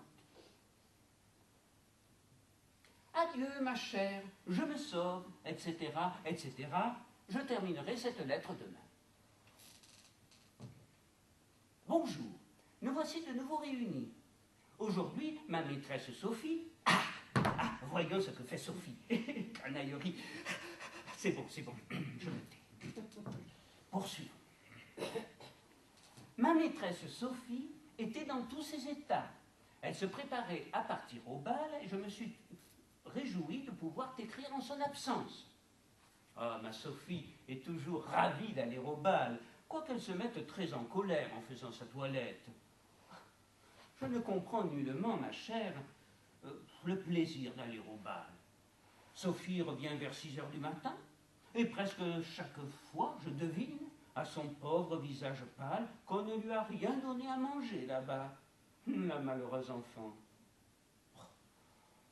Adieu, ma chère, je me sauve, etc., etc. Je terminerai cette lettre demain. Bonjour, nous voici de nouveau réunis. Aujourd'hui, ma maîtresse Sophie... voyons ce que fait Sophie. Canaillerie. C'est bon, je me tais. Poursuivons. Ma maîtresse Sophie était dans tous ses états. Elle se préparait à partir au bal et je me suis réjoui de pouvoir t'écrire en son absence. Ah, ma Sophie est toujours ravie d'aller au bal, quoiqu'elle se mette très en colère en faisant sa toilette. Je ne comprends nullement, ma chère, le plaisir d'aller au bal. Sophie revient vers 6 heures du matin, et presque chaque fois, je devine, à son pauvre visage pâle, qu'on ne lui a rien donné à manger là-bas. La malheureuse enfant.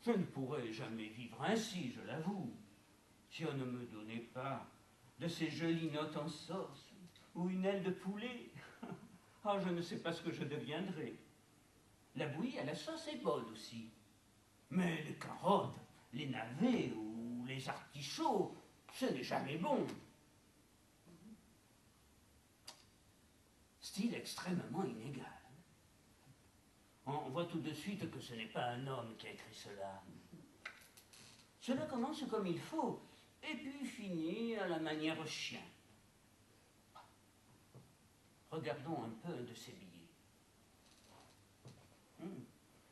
Je ne pourrais jamais vivre ainsi, je l'avoue, si on ne me donnait pas de ces jolies notes en sauce, ou une aile de poulet. Ah, je ne sais pas ce que je deviendrais. La bouillie à la sauce est bonne aussi. Mais les carottes, les navets ou les artichauts, ce n'est jamais bon. Style extrêmement inégal. On voit tout de suite que ce n'est pas un homme qui a écrit cela. Cela commence comme il faut, et puis finit à la manière chien. Regardons un peu un de ces billets.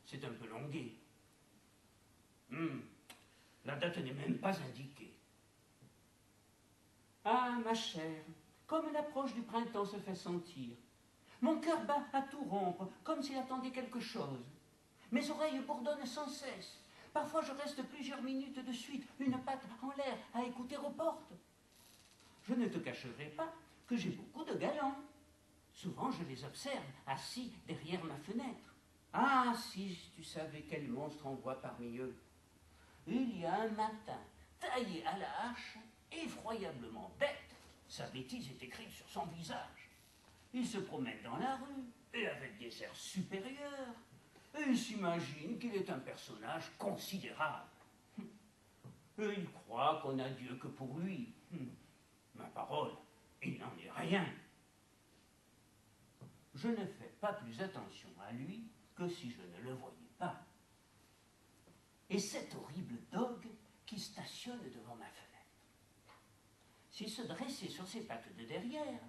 C'est un peu longué. La date n'est même pas indiquée. Ah, ma chère, comme l'approche du printemps se fait sentir. Mon cœur bat à tout rompre, comme s'il attendait quelque chose. Mes oreilles bourdonnent sans cesse. Parfois, je reste plusieurs minutes de suite, une patte en l'air, à écouter aux portes. Je ne te cacherai pas que j'ai beaucoup de galants. Souvent, je les observe assis derrière ma fenêtre. Ah, si tu savais quel monstre on voit parmi eux. Il y a un matin, taillé à la hache, effroyablement bête. Sa bêtise est écrite sur son visage. Il se promène dans la rue, et avec des airs supérieurs, et il s'imagine qu'il est un personnage considérable. Et il croit qu'on n'a Dieu que pour lui. Ma parole, il n'en est rien. Je ne fais pas plus attention à lui que si je ne le voyais pas. Et cet horrible dogue qui stationne devant ma fenêtre. S'il se dressait sur ses pattes de derrière,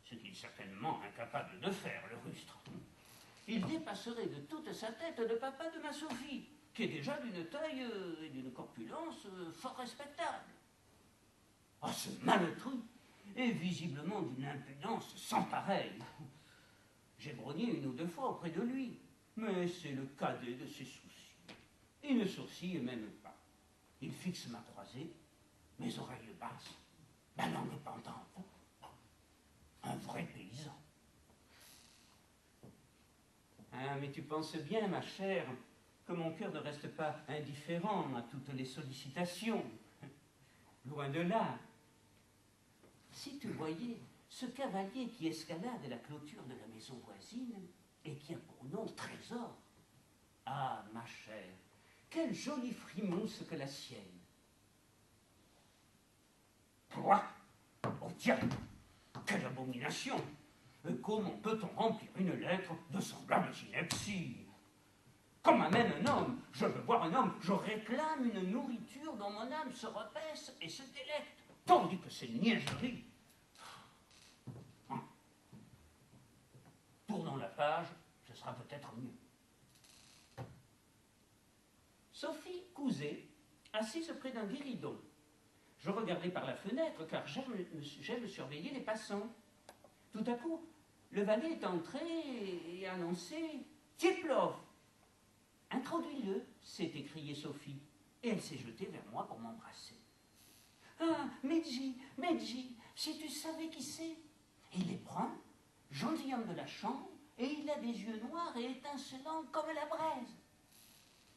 ce qu'il est certainement incapable de faire, le rustre, il dépasserait de toute sa tête le papa de ma Sophie, qui est déjà d'une taille et d'une corpulence fort respectable. Ah, ce malotru est visiblement d'une impudence sans pareille. J'ai grogné une ou deux fois auprès de lui, mais c'est le cadet de ses soucis. Il ne sourcille même pas. Il fixe ma croisée, mes oreilles basses, ma langue pendante. Un vrai paysan. Ah, mais tu penses bien, ma chère, que mon cœur ne reste pas indifférent à toutes les sollicitations. Loin de là. Si tu voyais ce cavalier qui escalade la clôture de la maison voisine et qui a pour nom Trésor. Ah, ma chère, quelle jolie frimousse que la sienne. Quoi? Oh diable! Quelle abomination! Et comment peut-on remplir une lettre de semblable ineptie? Comme amène un homme, je veux voir un homme, Je réclame une nourriture dont mon âme se repaisse et se délecte. tandis que ces niaiseries. Tournons la page, ce sera peut-être mieux. Sophie cousait, assise près d'un guéridon. Je regardais par la fenêtre car j'aime surveiller les passants. Tout à coup, le valet est entré et a annoncé « Tcheplov !»« Introduis-le » s'est écriée Sophie, et elle s'est jetée vers moi pour m'embrasser. « Ah, Medji, Medji, si tu savais qui c'est. Il est brun, gentilhomme de la chambre, et il a des yeux noirs et étincelants comme la braise. »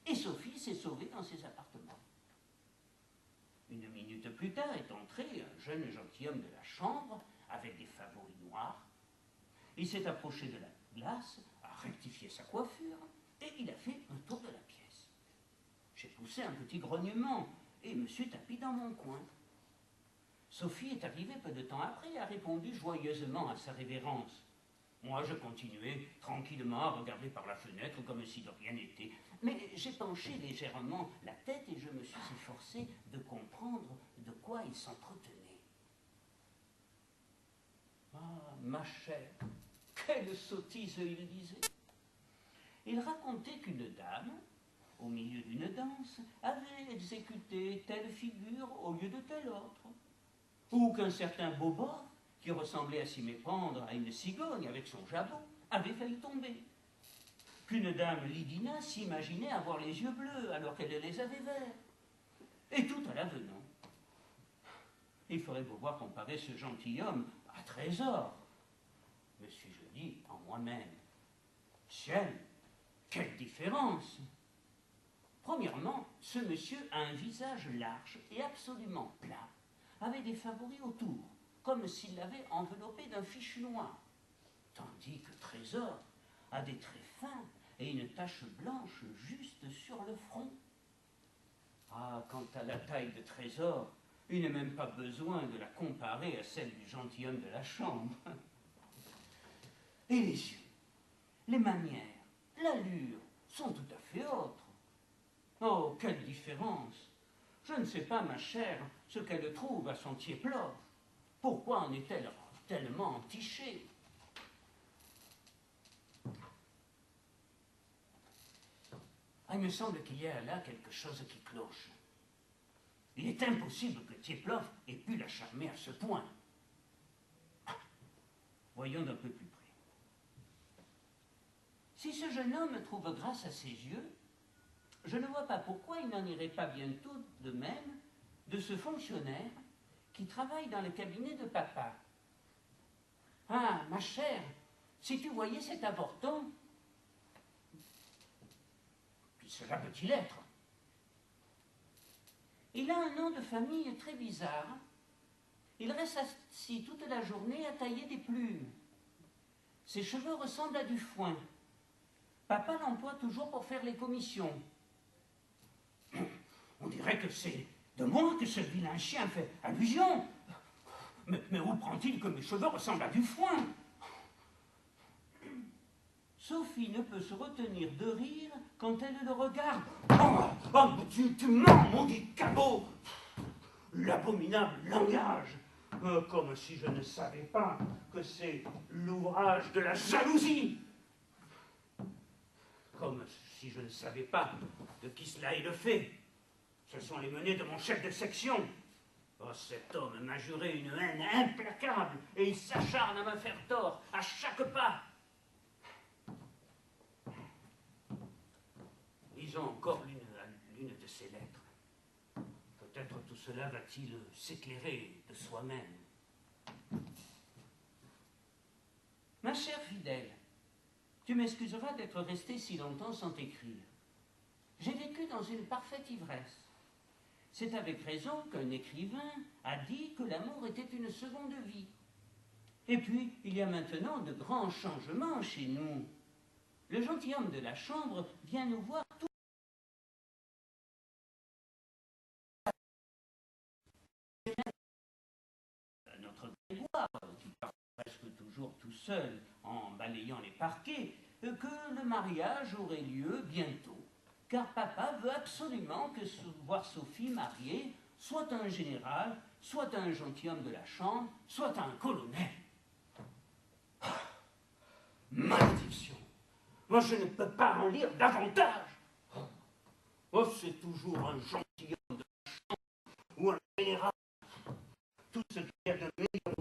Et Sophie s'est sauvée dans ses appartements. Une minute plus tard est entré un jeune gentilhomme de la chambre avec des favoris noirs. Il s'est approché de la glace, a rectifié sa coiffure et il a fait un tour de la pièce. J'ai poussé un petit grognement et me suis tapi dans mon coin. Sophie est arrivée peu de temps après et a répondu joyeusement à sa révérence. Moi, je continuais tranquillement à regarder par la fenêtre comme si de rien n'était. Mais j'ai penché légèrement la tête et je me suis efforcé de comprendre de quoi il s'entretenait. Ah, ma chère, quelle sottise il disait. Il racontait qu'une dame, au milieu d'une danse, avait exécuté telle figure au lieu de telle autre. Ou qu'un certain Bobov, qui ressemblait à s'y méprendre à une cigogne avec son jabot, avait failli tomber. Qu'une dame Lydina s'imaginait avoir les yeux bleus alors qu'elle les avait verts. Et tout à l'avenant. Il ferait beau voir comparer ce gentilhomme à Trésor. Me suis-je dit en moi-même. Ciel, quelle différence! Premièrement, ce monsieur a un visage large et absolument plat, avec des favoris autour, comme s'il l'avait enveloppé d'un fichu noir. Tandis que Trésor a des traits fins et une tache blanche juste sur le front. Ah, quant à la taille de Trésor, il n'est même pas besoin de la comparer à celle du gentilhomme de la chambre. Et les yeux, les manières, l'allure sont tout à fait autres. Oh, quelle différence! Je ne sais pas, ma chère, ce qu'elle trouve à son Tcheplov. Pourquoi en est-elle tellement entichée? Ah, il me semble qu'il y a là quelque chose qui cloche. Il est impossible que Tcheplov ait pu la charmer à ce point. Ah, voyons d'un peu plus près. Si ce jeune homme trouve grâce à ses yeux, je ne vois pas pourquoi il n'en irait pas bientôt de même de ce fonctionnaire qui travaille dans le cabinet de papa. Ah, ma chère, si tu voyais cet avorton, puis cela peut-il être? Il a un nom de famille très bizarre. Il reste assis toute la journée à tailler des plumes. Ses cheveux ressemblent à du foin. Papa l'emploie toujours pour faire les commissions. On dirait que c'est de moi que ce vilain chien fait allusion. Mais où prend-il que mes cheveux ressemblent à du foin? Sophie ne peut se retenir de rire quand elle le regarde. Oh, tu mens, maudit cabot! L'abominable langage! Comme si je ne savais pas que c'est l'ouvrage de la jalousie! Comme si je ne savais pas de qui cela est le fait. Ce sont les menées de mon chef de section. Oh, cet homme m'a juré une haine implacable et il s'acharne à me faire tort à chaque pas. Lisons encore l'une de ses lettres. Peut-être tout cela va-t-il s'éclairer de soi-même. Ma chère fidèle, tu m'excuseras d'être restée si longtemps sans t'écrire. J'ai vécu dans une parfaite ivresse. C'est avec raison qu'un écrivain a dit que l'amour était une seconde vie. Et puis, il y a maintenant de grands changements chez nous. Le gentilhomme de la chambre vient nous voir tout. Notre Grégoire, qui part presque toujours tout seul en balayant les parquets, que le mariage aurait lieu bientôt. Car papa veut absolument que voir Sophie mariée soit un général, soit un gentilhomme de la chambre, soit un colonel. Ah, malédiction! Moi, je ne peux pas en lire davantage. Oh, c'est toujours un gentilhomme de la chambre ou un général. Tout ce qu'il y a de meilleur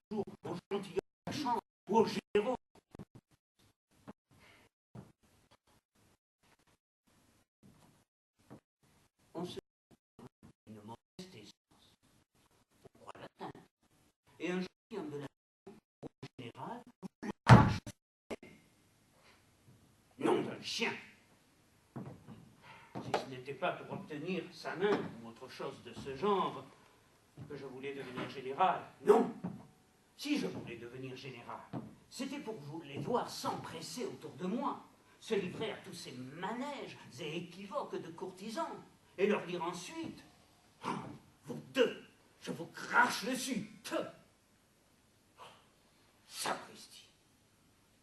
toujours aux gentilshommes de la chambre ou aux généraux. On se une modeste aisance. On croit l'atteindre. Et un gentilhomme de la chambre ou un général marche. Nom d'un chien. Si ce n'était pas pour obtenir sa main ou autre chose de ce genre, que je voulais devenir général. Non! Si je voulais devenir général, c'était pour vous les voir s'empresser autour de moi, se livrer à tous ces manèges et équivoques de courtisans, et leur dire ensuite « Ah, vous deux, je vous crache dessus! » Sapristi!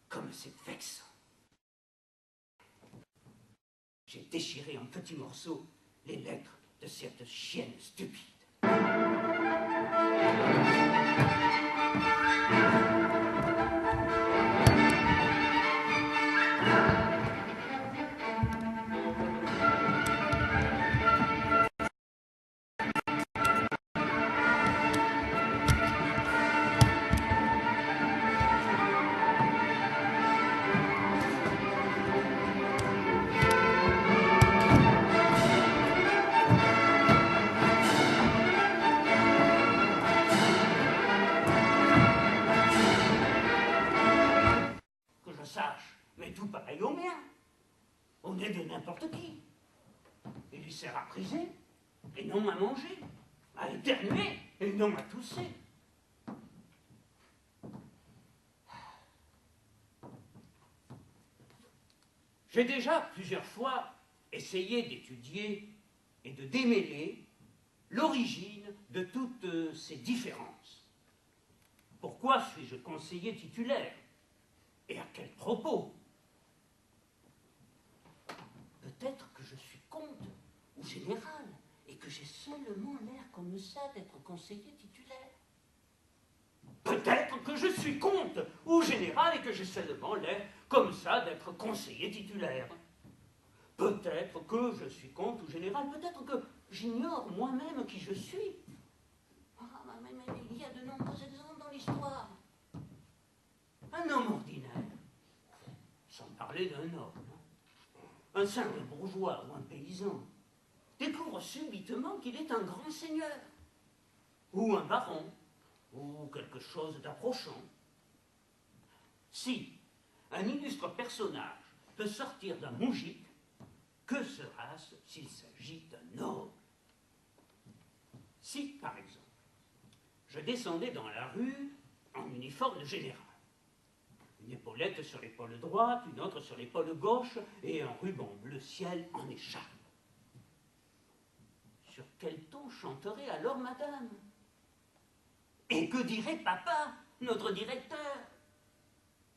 Comme c'est vexant! J'ai déchiré en petits morceaux les lettres de cette chienne stupide. Mais tout pareil au mien. On est de n'importe qui. Il lui sert à priser, et non à manger, à éternuer, et non à tousser. J'ai déjà plusieurs fois essayé d'étudier et de démêler l'origine de toutes ces différences. Pourquoi suis-je conseiller titulaire? Et à quel propos? Peut-être que je suis comte ou général et que j'ai seulement l'air comme ça d'être conseiller titulaire. Peut-être que je suis comte ou général et que j'ai seulement l'air comme ça d'être conseiller titulaire. Peut-être que je suis comte ou général, peut-être que j'ignore moi-même qui je suis. Ah, mais il y a de nombreux exemples dans l'histoire. Un homme ordinaire, sans parler d'un noble, un simple bourgeois ou un paysan, découvre subitement qu'il est un grand seigneur, ou un baron, ou quelque chose d'approchant. Si un illustre personnage peut sortir d'un moujik, que sera-ce s'il s'agit d'un noble? Si, par exemple, je descendais dans la rue en uniforme de général, une épaulette sur l'épaule droite, une autre sur l'épaule gauche, et un ruban bleu ciel en écharpe. Sur quel ton chanterait alors madame? Et que dirait papa, notre directeur?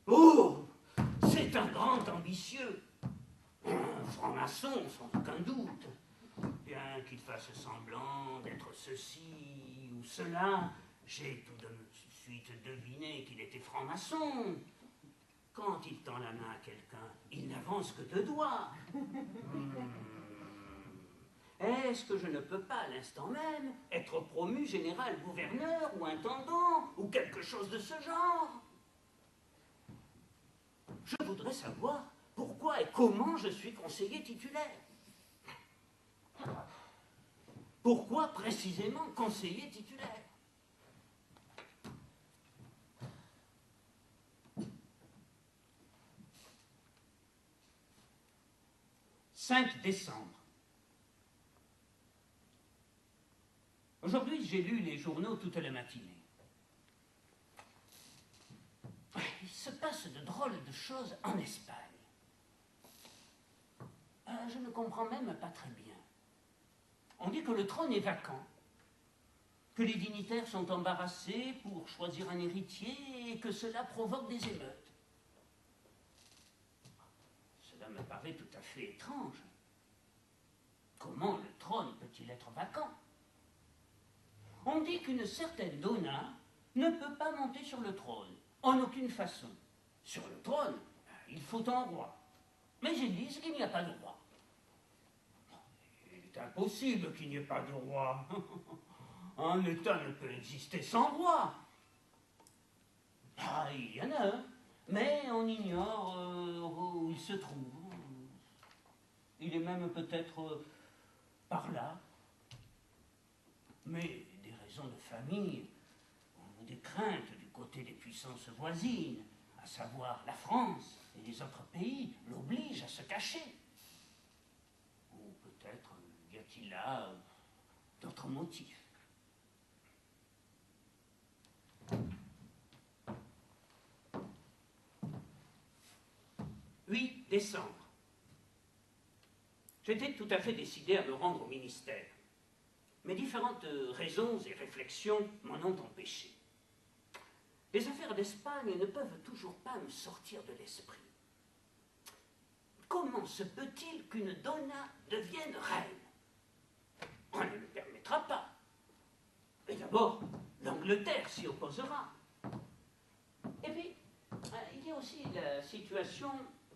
Oh, c'est un grand ambitieux, un franc-maçon sans aucun doute, bien qu'il fasse semblant d'être ceci ou cela, j'ai tout de suite deviné qu'il était franc-maçon. Quand il tend la main à quelqu'un, il n'avance que 2 doigts. Est-ce que je ne peux pas, à l'instant même, être promu général-gouverneur ou intendant, ou quelque chose de ce genre? Je voudrais savoir pourquoi et comment je suis conseiller titulaire. Pourquoi précisément conseiller titulaire? 5 décembre. Aujourd'hui, j'ai lu les journaux toute la matinée. Il se passe de drôles de choses en Espagne. Je ne comprends même pas très bien. On dit que le trône est vacant, que les dignitaires sont embarrassés pour choisir un héritier et que cela provoque des émeutes. Cela me paraît tout à fait étrange. Comment le trône peut-il être vacant? On dit qu'une certaine donna ne peut pas monter sur le trône, en aucune façon. Sur le trône, il faut un roi. Mais ils disent qu'il n'y a pas de roi. Il est impossible qu'il n'y ait pas de roi. Un État ne peut exister sans roi. Ah, il y en a un, mais on ignore où il se trouve. Il est même peut-être par là. Mais des raisons de famille ou des craintes du côté des puissances voisines, à savoir la France et les autres pays, l'obligent à se cacher. Ou peut-être y a-t-il là d'autres motifs. 8 décembre. J'étais tout à fait décidé à me rendre au ministère. Mais différentes raisons et réflexions m'en ont empêché. Les affaires d'Espagne ne peuvent toujours pas me sortir de l'esprit. Comment se peut-il qu'une donna devienne reine? On ne le permettra pas. Et d'abord, l'Angleterre s'y opposera. Et puis, il y a aussi la situation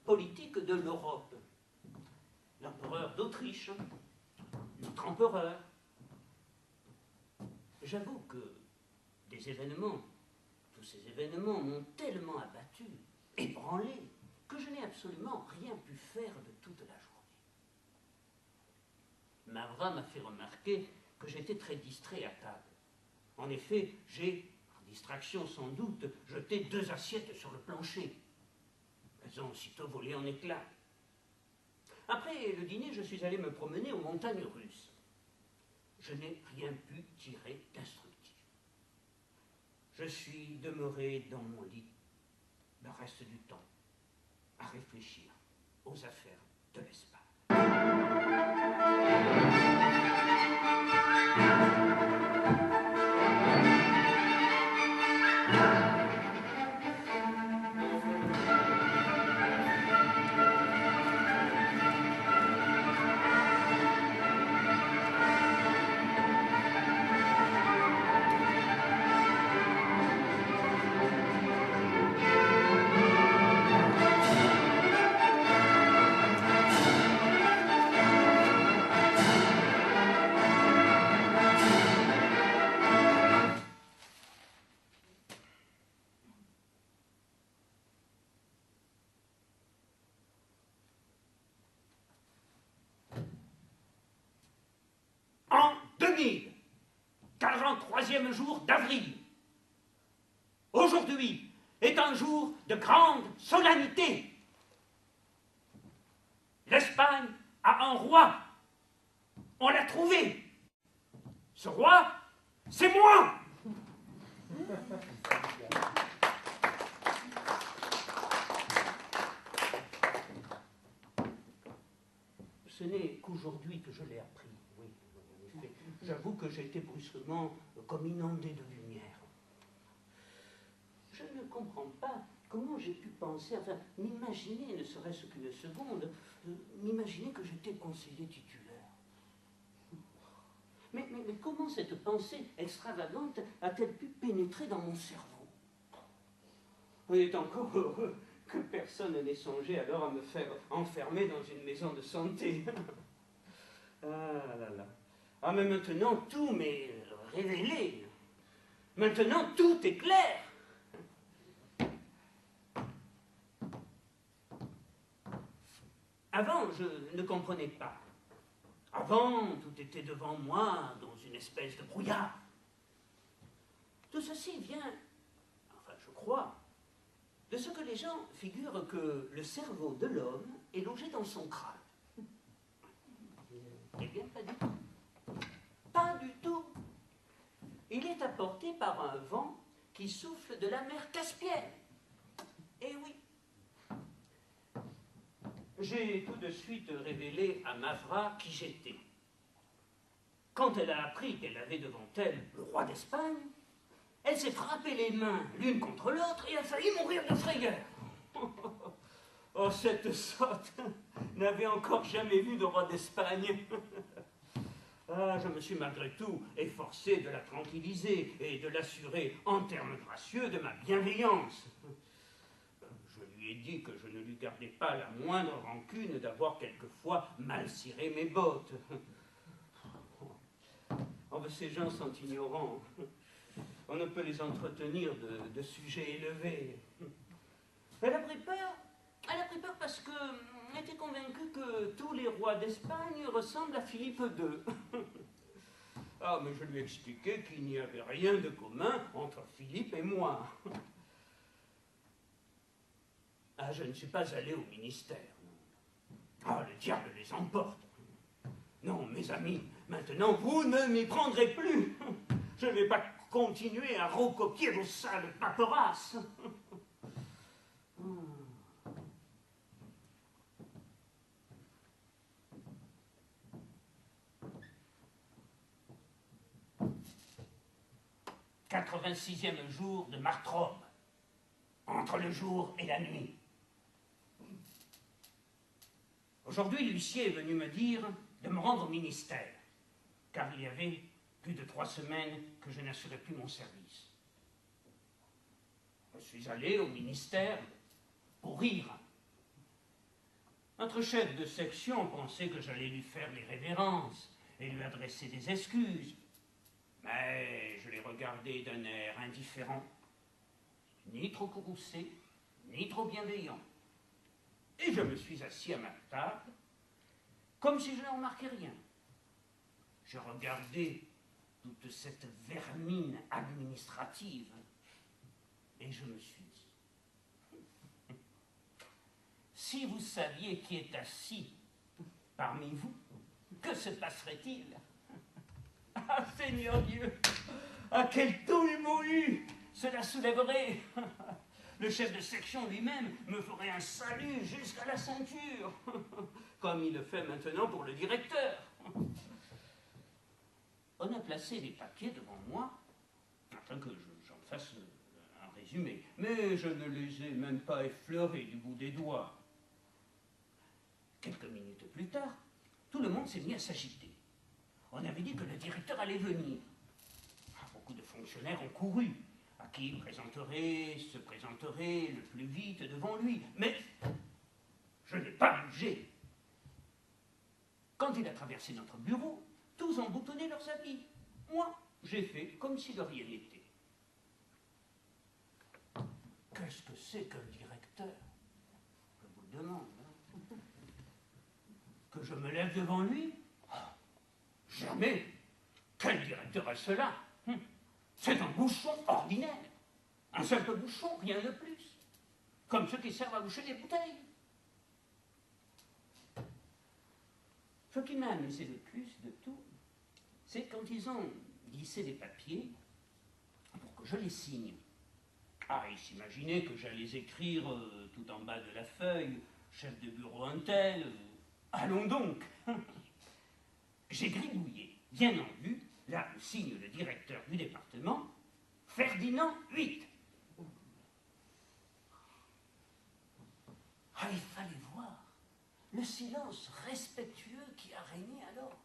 politique de l'Europe. L'empereur d'Autriche, notre empereur. J'avoue que des événements, tous ces événements m'ont tellement abattu, ébranlé, que je n'ai absolument rien pu faire de toute la journée. Marva m'a fait remarquer que j'étais très distrait à table. En effet, j'ai, en distraction sans doute, jeté 2 assiettes sur le plancher. Elles ont aussitôt volé en éclats. Après le dîner, je suis allé me promener aux montagnes russes. Je n'ai rien pu tirer d'instructif. Je suis demeuré dans mon lit le reste du temps à réfléchir aux affaires de l'Espagne. En 2000, 43e jour d'avril, aujourd'hui est un jour de grande solennité. L'Espagne a un roi. On l'a trouvé. Ce roi, C'est moi! Ce n'est qu'aujourd'hui que je l'ai appris, oui, en effet. J'avoue que j'ai été brusquement comme inondé de lumière. Je ne comprends pas comment j'ai pu penser, enfin, m'imaginer, ne serait-ce qu'une seconde, m'imaginer que j'étais conseiller titulaire. Mais comment cette pensée extravagante a-t-elle pu pénétrer dans mon cerveau? On est encore heureux que personne n'ait songé alors à me faire enfermer dans une maison de santé. Ah là là. Ah, mais maintenant, tout m'est révélé. Maintenant, tout est clair. Avant, je ne comprenais pas. Avant, tout était devant moi, dans une espèce de brouillard. Tout ceci vient, enfin je crois, de ce que les gens figurent que le cerveau de l'homme est logé dans son crâne. Eh bien, pas du tout. Pas du tout. Il est apporté par un vent qui souffle de la mer Caspienne. Eh oui. J'ai tout de suite révélé à Mavra qui j'étais. Quand elle a appris qu'elle avait devant elle le roi d'Espagne, elle s'est frappée les mains l'une contre l'autre et a failli mourir de frayeur. Oh, cette sotte n'avait encore jamais vu de roi d'Espagne. Ah, je me suis malgré tout efforcé de la tranquilliser et de l'assurer en termes gracieux de ma bienveillance. Je lui ai dit que je ne lui gardais pas la moindre rancune d'avoir quelquefois mal ciré mes bottes. Oh, mais ces gens sont ignorants. On ne peut les entretenir de sujets élevés. Elle a pris peur. Elle a pris peur parce qu'elle était convaincue que tous les rois d'Espagne ressemblent à Philippe II. Ah, mais je lui ai expliqué qu'il n'y avait rien de commun entre Philippe et moi. Ah, je ne suis pas allé au ministère. Ah, le diable les emporte. Non, mes amis, maintenant, vous ne m'y prendrez plus. Je ne vais pas continuer à recopier vos sales paperasses. « 86e jour de Marthrôme, entre le jour et la nuit. Aujourd'hui, l'huissier est venu me dire de me rendre au ministère, car il y avait plus de 3 semaines que je n'assurais plus mon service. Je suis allé au ministère pour rire. Notre chef de section pensait que j'allais lui faire les révérences et lui adresser des excuses. Mais je l'ai regardé d'un air indifférent, ni trop courroucé, ni trop bienveillant. Et je me suis assis à ma table, comme si je ne remarquais rien. Je regardais toute cette vermine administrative, et je me suis dit, si vous saviez qui est assis parmi vous, que se passerait-il? Ah, Seigneur Dieu, à quel tollebout cela soulèverait! Le chef de section lui-même me ferait un salut jusqu'à la ceinture, comme il le fait maintenant pour le directeur. On a placé les papiers devant moi, afin que j'en fasse un résumé, mais je ne les ai même pas effleurés du bout des doigts. Quelques minutes plus tard, tout le monde s'est mis à s'agiter. On avait dit que le directeur allait venir. Beaucoup de fonctionnaires ont couru, à qui il se présenterait le plus vite devant lui. Mais je n'ai pas bougé. Quand il a traversé notre bureau, tous ont boutonné leurs habits. Moi, j'ai fait comme si de rien n'était. Qu'est-ce que c'est qu'un directeur? Je vous le demande. Hein? Que je me lève devant lui? Jamais. Quel directeur est cela? C'est un bouchon ordinaire. Un simple bouchon, rien de plus. Comme ceux qui servent à boucher des bouteilles. Ce qui m'a amusé le plus de tout, c'est quand ils ont glisser des papiers pour que je les signe. Ah, il s'imaginait que j'allais écrire tout en bas de la feuille, chef de bureau un tel. Allons donc. J'ai gribouillé, bien en vue, là où signe le directeur du département, Ferdinand 8. Ah, il fallait voir le silence respectueux qui a régné alors.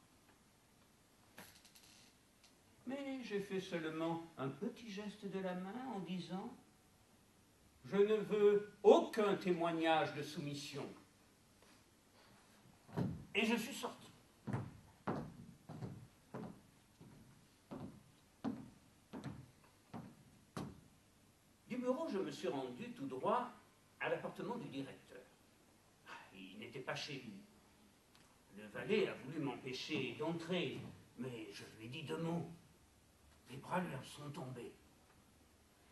Mais j'ai fait seulement un petit geste de la main en disant « Je ne veux aucun témoignage de soumission. » Et je suis sorti. Du bureau, je me suis rendu tout droit à l'appartement du directeur. Il n'était pas chez lui. Le valet a voulu m'empêcher d'entrer, mais je lui ai dit 2 mots. Les bras lui en sont tombés.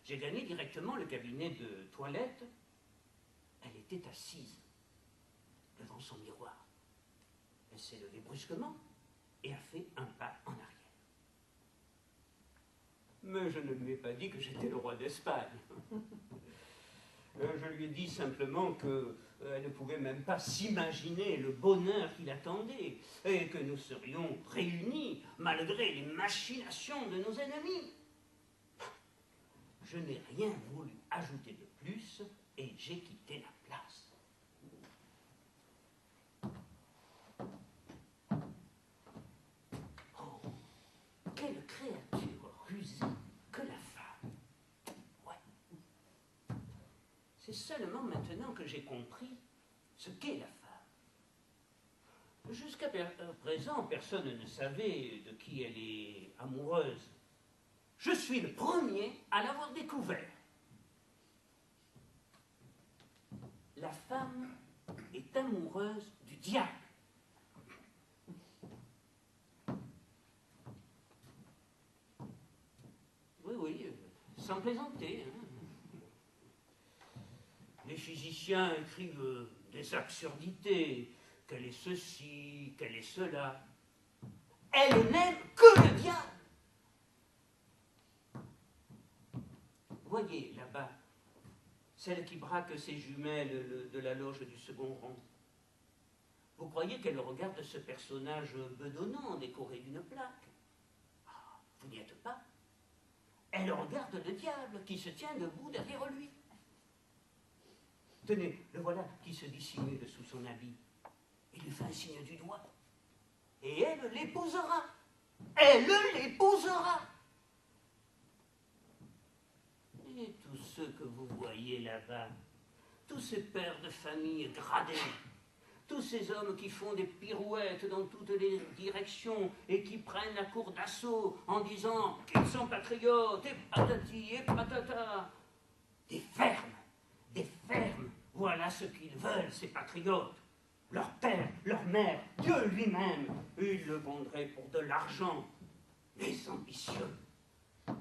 J'ai gagné directement le cabinet de toilette. Elle était assise devant son miroir. Elle s'est levée brusquement et a fait un pas en arrière. Mais je ne lui ai pas dit que j'étais le roi d'Espagne. Je lui ai dit simplement qu'elle ne pouvait même pas s'imaginer le bonheur qui l'attendait et que nous serions réunis malgré les machinations de nos ennemis. Je n'ai rien voulu ajouter de plus et j'ai quitté la place. Oh, quelle créature rusée que la femme. Ouais. C'est seulement maintenant que j'ai compris ce qu'est la femme. Jusqu'à présent, personne ne savait de qui elle est amoureuse. Je suis le premier à l'avoir découvert. La femme est amoureuse du diable. Oui, oui, sans plaisanter. Hein. Les physiciens écrivent des absurdités, qu'elle est ceci, qu'elle est cela. Elle n'aime que le diable. Voyez là-bas, celle qui braque ses jumelles de la loge du second rang. Vous croyez qu'elle regarde ce personnage bedonnant décoré d'une plaque? Ah, vous n'y êtes pas. Elle regarde le diable qui se tient debout derrière lui. Tenez, le voilà qui se dissimule sous son habit. Il lui fait un signe du doigt. Et elle l'épousera. Elle l'épousera. Et tous ceux que vous voyez là-bas, tous ces pères de famille gradés, tous ces hommes qui font des pirouettes dans toutes les directions et qui prennent la cour d'assaut en disant qu'ils sont patriotes, et patati et patata. Des fermes, voilà ce qu'ils veulent, ces patriotes. Leur père, leur mère, Dieu lui-même, ils le vendraient pour de l'argent. Les ambitieux,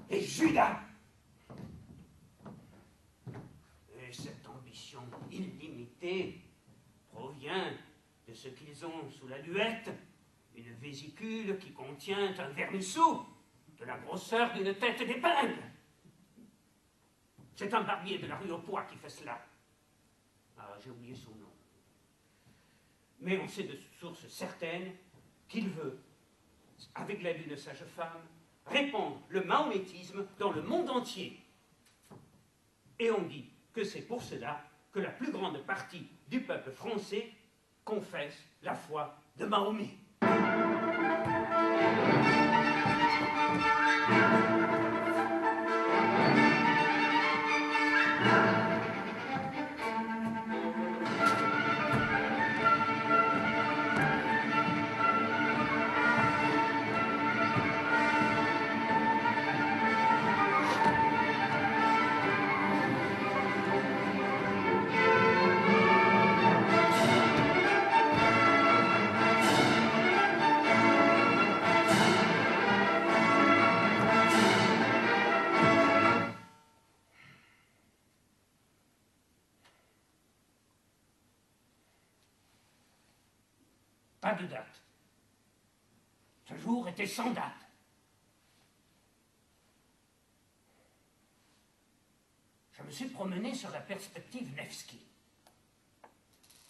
les Judas. Et cette ambition illimitée provient de ce qu'ils ont sous la luette, une vésicule qui contient un vermisseau de la grosseur d'une tête d'épingle. C'est un barbier de la rue au Poix qui fait cela. Ah, j'ai oublié son nom. Mais on sait de source certaine qu'il veut, avec l'aide d'une sage-femme, répandre le mahométisme dans le monde entier. Et on dit que c'est pour cela que la plus grande partie du peuple français confesse la foi de Mahomet. Pas de date. Ce jour était sans date. suis promené sur la perspective Nevski.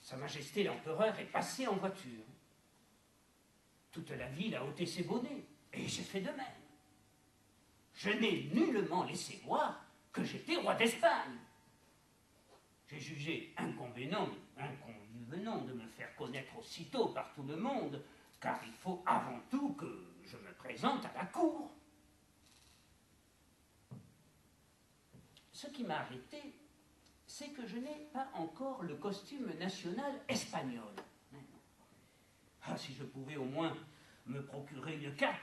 Sa Majesté l'Empereur est passé en voiture. Toute la ville a ôté ses bonnets, et j'ai fait de même. Je n'ai nullement laissé voir que j'étais roi d'Espagne. J'ai jugé inconvénient de me faire connaître aussitôt par tout le monde, car il faut avant tout que je me présente à la cour. Ce qui m'a arrêté, c'est que je n'ai pas encore le costume national espagnol. Ah, si je pouvais au moins me procurer une cape.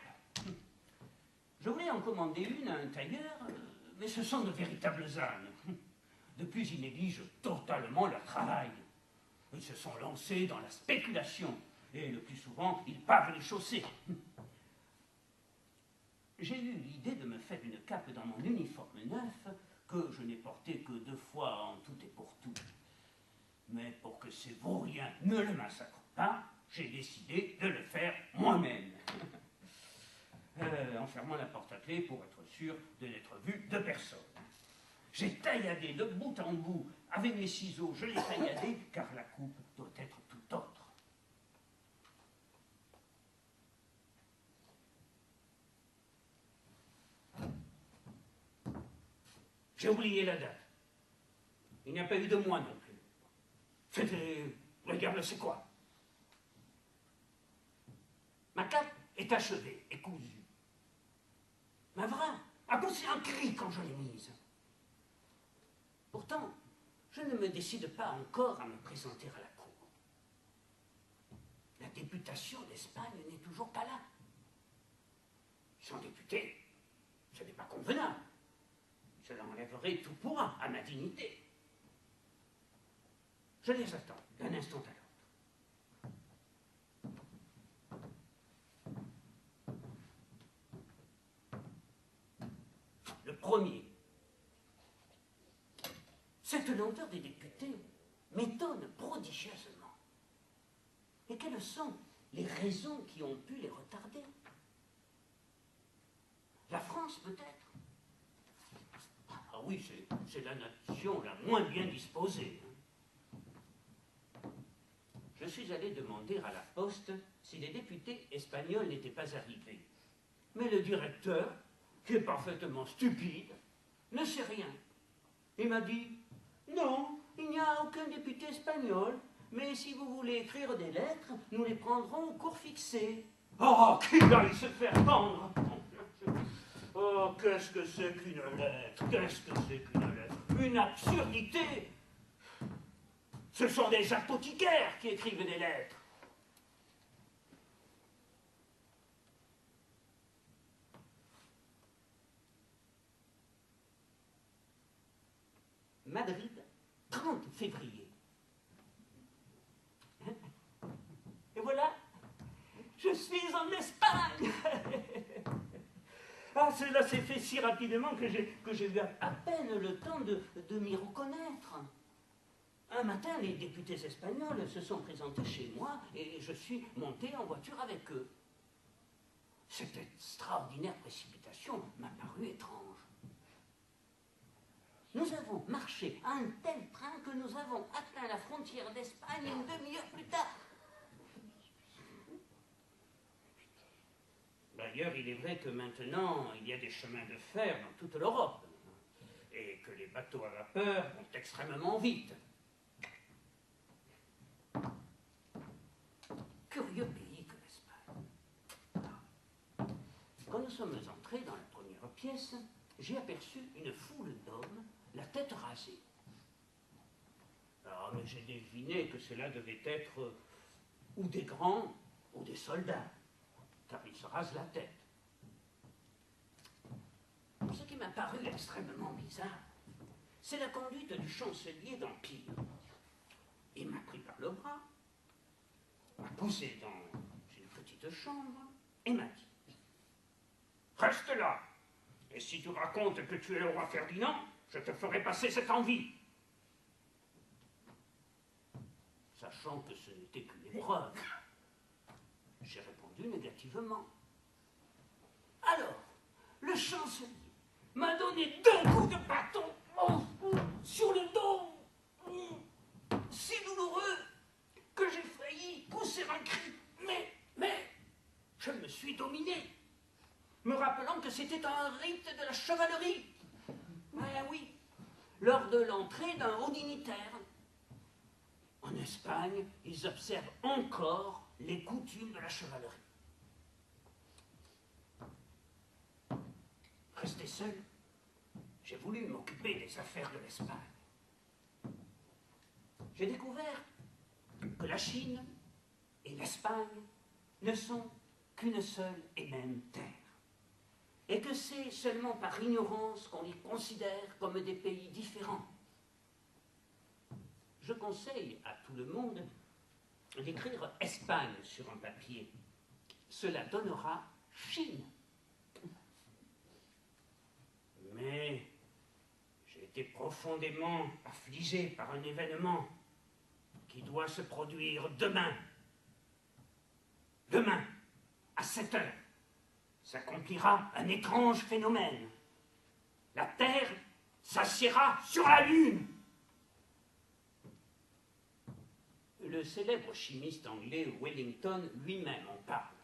Je voulais en commander une à un tailleur, mais ce sont de véritables ânes. Depuis, ils négligent totalement leur travail. Ils se sont lancés dans la spéculation, et le plus souvent, ils pavent les chaussées. J'ai eu l'idée de me faire une cape dans mon uniforme neuf, que je n'ai porté que 2 fois en tout et pour tout. Mais pour que ces vauriens ne le massacrent pas, j'ai décidé de le faire moi-même. En fermant la porte à clé pour être sûr de n'être vu de personne. J'ai tailladé de bout en bout, avec mes ciseaux, je l'ai tailladé, car la coupe doit être tout autre. J'ai oublié la date. Il n'y a pas eu de mois non plus. C'était... le diable c'est quoi? Ma cape est achevée et cousue. Ma vraie a poussé un cri quand je l'ai mise. Pourtant, je ne me décide pas encore à me présenter à la cour. La députation d'Espagne n'est toujours pas là. Sans député, ce n'est pas convenable. Cela enlèverait tout poids à ma dignité. Je les attends d'un instant à l'autre. Le premier. Cette lenteur des députés m'étonne prodigieusement. Et quelles sont les raisons qui ont pu les retarder? La France, peut-être? Ah oui, c'est la nation la moins bien disposée. Je suis allé demander à la poste si les députés espagnols n'étaient pas arrivés. Mais le directeur, qui est parfaitement stupide, ne sait rien. Il m'a dit, non, il n'y a aucun député espagnol, mais si vous voulez écrire des lettres, nous les prendrons au cours fixé. Oh, qu'il aille se faire pendre! Oh, qu'est-ce que c'est qu'une lettre? Qu'est-ce que c'est qu'une lettre? Une absurdité! Ce sont des apothicaires qui écrivent des lettres. Madrid, 30 février. Et voilà, je suis en Espagne. Ah, cela s'est fait si rapidement que j'ai eu à peine le temps de m'y reconnaître. Un matin, les députés espagnols se sont présentés chez moi et je suis monté en voiture avec eux. Cette extraordinaire précipitation m'a paru étrange. Nous avons marché à un tel train que nous avons atteint la frontière d'Espagne une demi-heure plus tard. D'ailleurs, il est vrai que maintenant, il y a des chemins de fer dans toute l'Europe et que les bateaux à vapeur vont extrêmement vite. Curieux pays que l'Espagne. Quand nous sommes entrés dans la première pièce, j'ai aperçu une foule d'hommes, la tête rasée. Alors, mais j'ai deviné que cela devait être ou des grands ou des soldats, car ils se rasent la tête. Ce qui m'a paru extrêmement bizarre, c'est la conduite du chancelier d'Empire. Il m'a pris par le bras, m'a poussé dans une petite chambre et m'a dit « Reste là, et si tu racontes que tu es le roi Ferdinand, je te ferai passer cette envie. » Sachant que ce n'était qu'une épreuve, j'ai répondu négativement. Alors, le chancelier m'a donné 2 coups de bâton. Oh, pousser un cri. Mais, je me suis dominé, me rappelant que c'était un rite de la chevalerie. Oui, lors de l'entrée d'un haut dignitaire. En Espagne, ils observent encore les coutumes de la chevalerie. Resté seul, j'ai voulu m'occuper des affaires de l'Espagne. J'ai découvert que la Chine et l'Espagne ne sont qu'une seule et même terre, et que c'est seulement par ignorance qu'on les considère comme des pays différents. Je conseille à tout le monde d'écrire Espagne sur un papier. Cela donnera Chine. Mais j'ai été profondément affligé par un événement qui doit se produire demain. Demain, à 7 heures, s'accomplira un étrange phénomène. La Terre s'assiera sur la Lune. Le célèbre chimiste anglais Wellington lui-même en parle.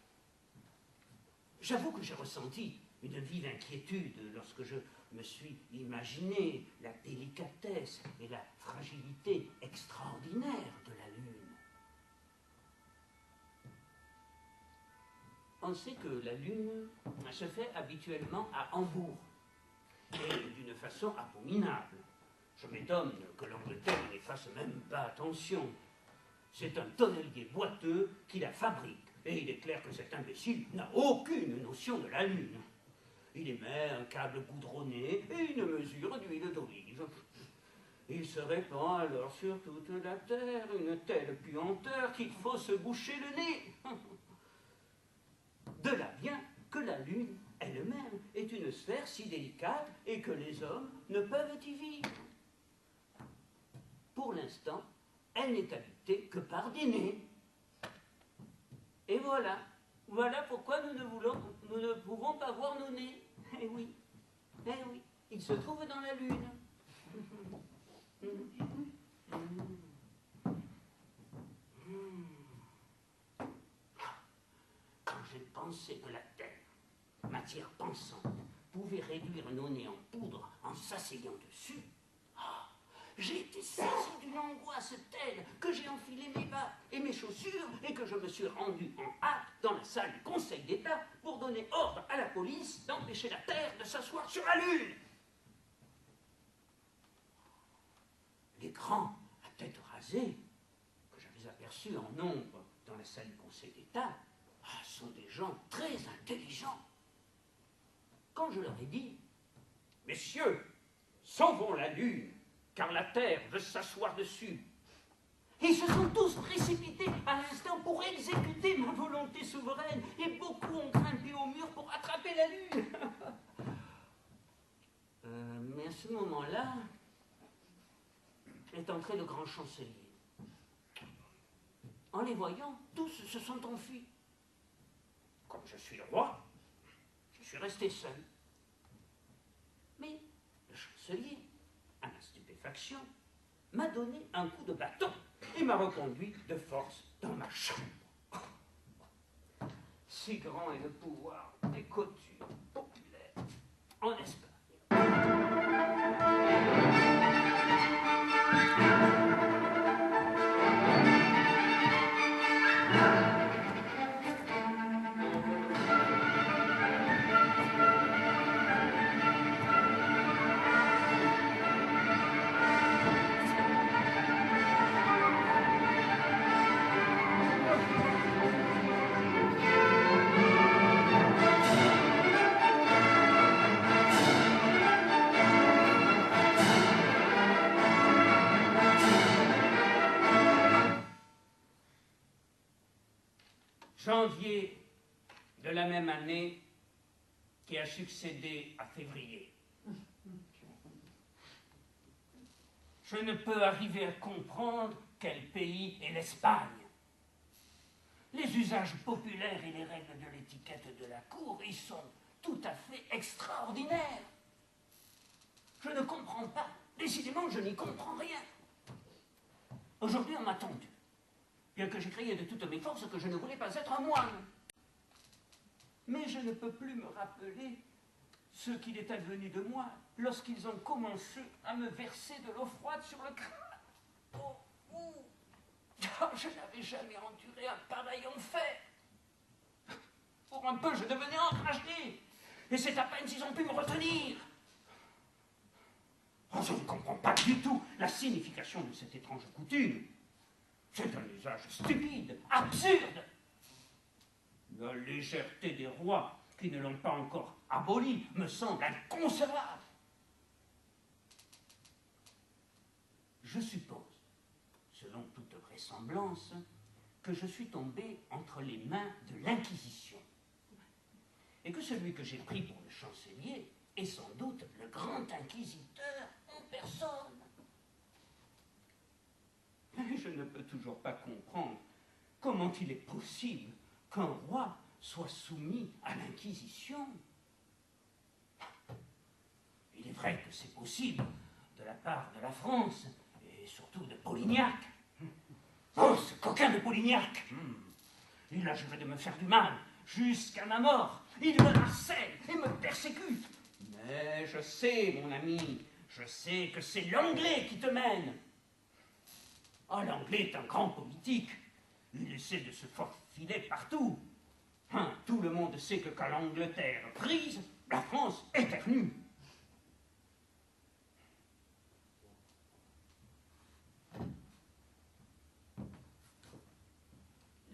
J'avoue que j'ai ressenti une vive inquiétude lorsque je me suis imaginé la délicatesse et la fragilité extraordinaire de la Lune. On sait que la Lune se fait habituellement à Hambourg, et d'une façon abominable. Je m'étonne que l'Angleterre n'y fasse même pas attention. C'est un tonnelier boiteux qui la fabrique, et il est clair que cet imbécile n'a aucune notion de la Lune. Il émet un câble goudronné et une mesure d'huile d'olive. Il se répand alors sur toute la terre une telle puanteur qu'il faut se boucher le nez. De là vient que la Lune elle-même est une sphère si délicate et que les hommes ne peuvent y vivre. Pour l'instant, elle n'est habitée que par des nez. Et voilà pourquoi nous ne pouvons pas voir nos nez. Eh oui, ils se trouvent dans la Lune. Quand j'ai pensé que la Terre, matière pensante, pouvait réduire nos nez en poudre en s'asseyant dessus, j'ai été saisi d'une angoisse telle que j'ai enfilé mes bas et mes chaussures et que je me suis rendu en hâte dans la salle du Conseil d'État pour donner ordre à la police d'empêcher la Terre de s'asseoir sur la Lune. Les grands à tête rasée, que j'avais aperçus en nombre dans la salle du Conseil d'État, sont des gens très intelligents. Quand je leur ai dit « Messieurs, sauvons la Lune, car la Terre veut s'asseoir dessus », ils se sont tous précipités à l'instant pour exécuter ma volonté souveraine, et beaucoup ont grimpé au mur pour attraper la Lune. Mais à ce moment-là, est entré le grand chancelier. En les voyant, tous se sont enfuis. Comme je suis le roi, je suis resté seul. Mais le chancelier, à ma stupéfaction, m'a donné un coup de bâton et m'a reconduit de force dans ma chambre. Si grand est le pouvoir des coutumes populaires en Espagne. Janvier de la même année qui a succédé à février. Je ne peux arriver à comprendre quel pays est l'Espagne. Les usages populaires et les règles de l'étiquette de la cour y sont tout à fait extraordinaires. Je ne comprends pas. Décidément, je n'y comprends rien. Aujourd'hui, on m'a tendu. bien que j'ai crié de toutes mes forces que je ne voulais pas être un moine. Mais je ne peux plus me rappeler ce qu'il est advenu de moi lorsqu'ils ont commencé à me verser de l'eau froide sur le crâne. Oh, oh. Oh, je n'avais jamais enduré un pareil enfer. Pour un peu, je devenais enragé. Et c'est à peine s'ils ont pu me retenir. Oh, je ne comprends pas du tout la signification de cette étrange coutume. C'est un usage stupide, absurde. La légèreté des rois qui ne l'ont pas encore aboli me semble inconcevable. Je suppose, selon toute vraisemblance, que je suis tombé entre les mains de l'Inquisition et que celui que j'ai pris pour le chancelier est sans doute le grand inquisiteur en personne. Mais je ne peux toujours pas comprendre comment il est possible qu'un roi soit soumis à l'Inquisition. Il est vrai que c'est possible de la part de la France, et surtout de Polignac. Oh, ce coquin de Polignac! Il a juré de me faire du mal, jusqu'à ma mort. Il me harcèle et me persécute. Mais je sais, mon ami, je sais que c'est l'Anglais qui te mène. Ah, l'Anglais est un grand politique. Il essaie de se faufiler partout. Tout le monde sait que quand l'Angleterre est prise, la France éternue.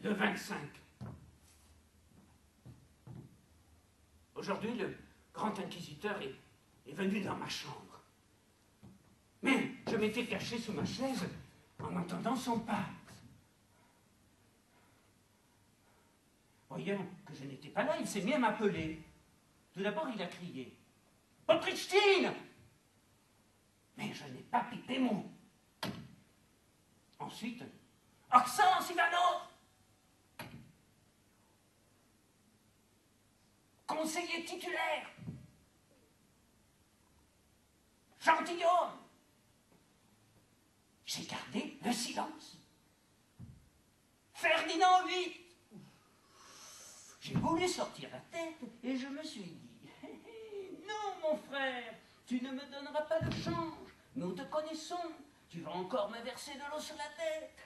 Le 25. Aujourd'hui, le grand inquisiteur est venu dans ma chambre. Mais je m'étais caché sous ma chaise en entendant son pas. Voyant que je n'étais pas là, il s'est mis à m'appeler. Tout d'abord, il a crié « Oprichtine !» Mais je n'ai pas pipé mot. Ensuite, « Oxens Ivanov !» Conseiller titulaire, gentilhomme. J'ai gardé le silence. Ferdinand VIII. J'ai voulu sortir la tête et je me suis dit, non mon frère, tu ne me donneras pas de change, nous te connaissons, tu vas encore me verser de l'eau sur la tête.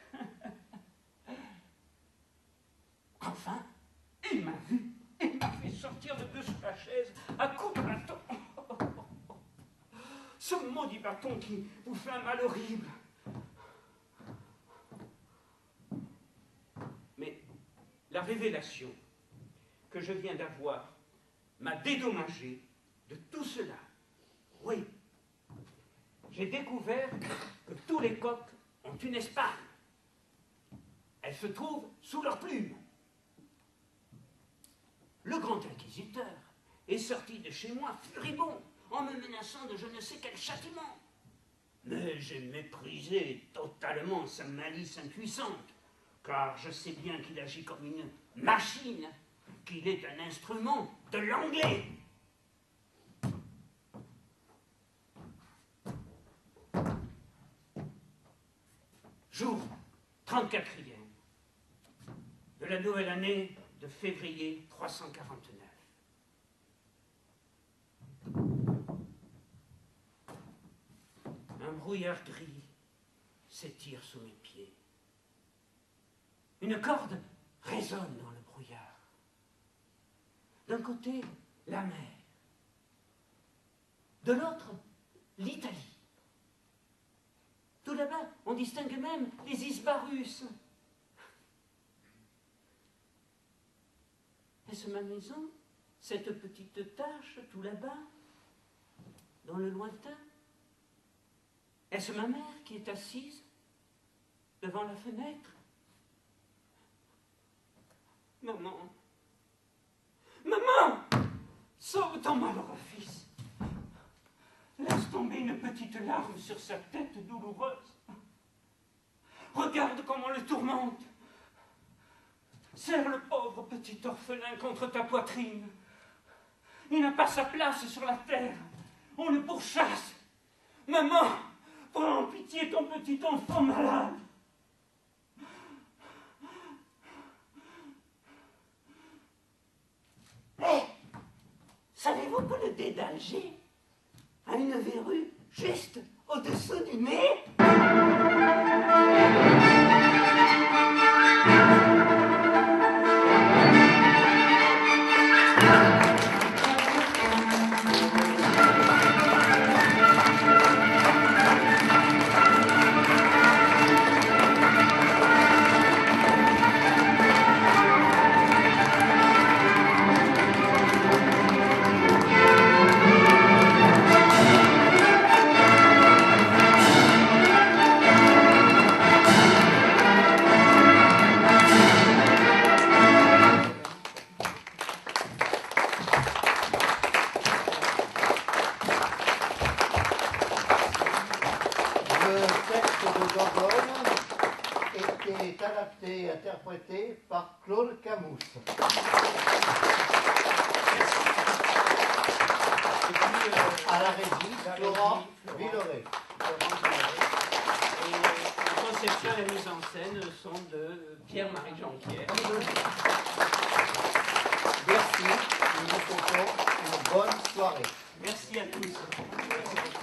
Enfin, il m'a vu. Il m'a fait sortir de dessous la chaise à coups de bâton. Ce maudit bâton qui vous fait un mal horrible. Mais la révélation que je viens d'avoir m'a dédommagé de tout cela. Oui, j'ai découvert que tous les coqs ont une Espagne. Elle se trouve sous leurs plumes. Le grand inquisiteur est sorti de chez moi furibond, en me menaçant de je ne sais quel châtiment. Mais j'ai méprisé totalement sa malice impuissante, car je sais bien qu'il agit comme une machine, qu'il est un instrument de l'Anglais. Jour 34e de la nouvelle année de février 349. Un brouillard gris s'étire sous mes pieds. Une corde résonne dans le brouillard. D'un côté, la mer. De l'autre, l'Italie. Tout là-bas, on distingue même les isbas russes. Est-ce ma maison, cette petite tache tout là-bas, dans le lointain? Est-ce ma mère qui est assise devant la fenêtre? Maman, maman, sauve ton malheureux fils. Laisse tomber une petite larme sur sa tête douloureuse. Regarde comment on le tourmente. Serre le pauvre petit orphelin contre ta poitrine. Il n'a pas sa place sur la terre. On le pourchasse. Maman, prends en pitié ton petit enfant malade. que le dé d'Alger a une verrue juste au-dessous du nez. Adapté et interprété par Claude Camus. À la régie, Florent Villeray. Et la conception et la mise en scène sont de Pierre-Marie Jean-Pierre. Merci, nous vous souhaitons une bonne soirée. Merci à tous.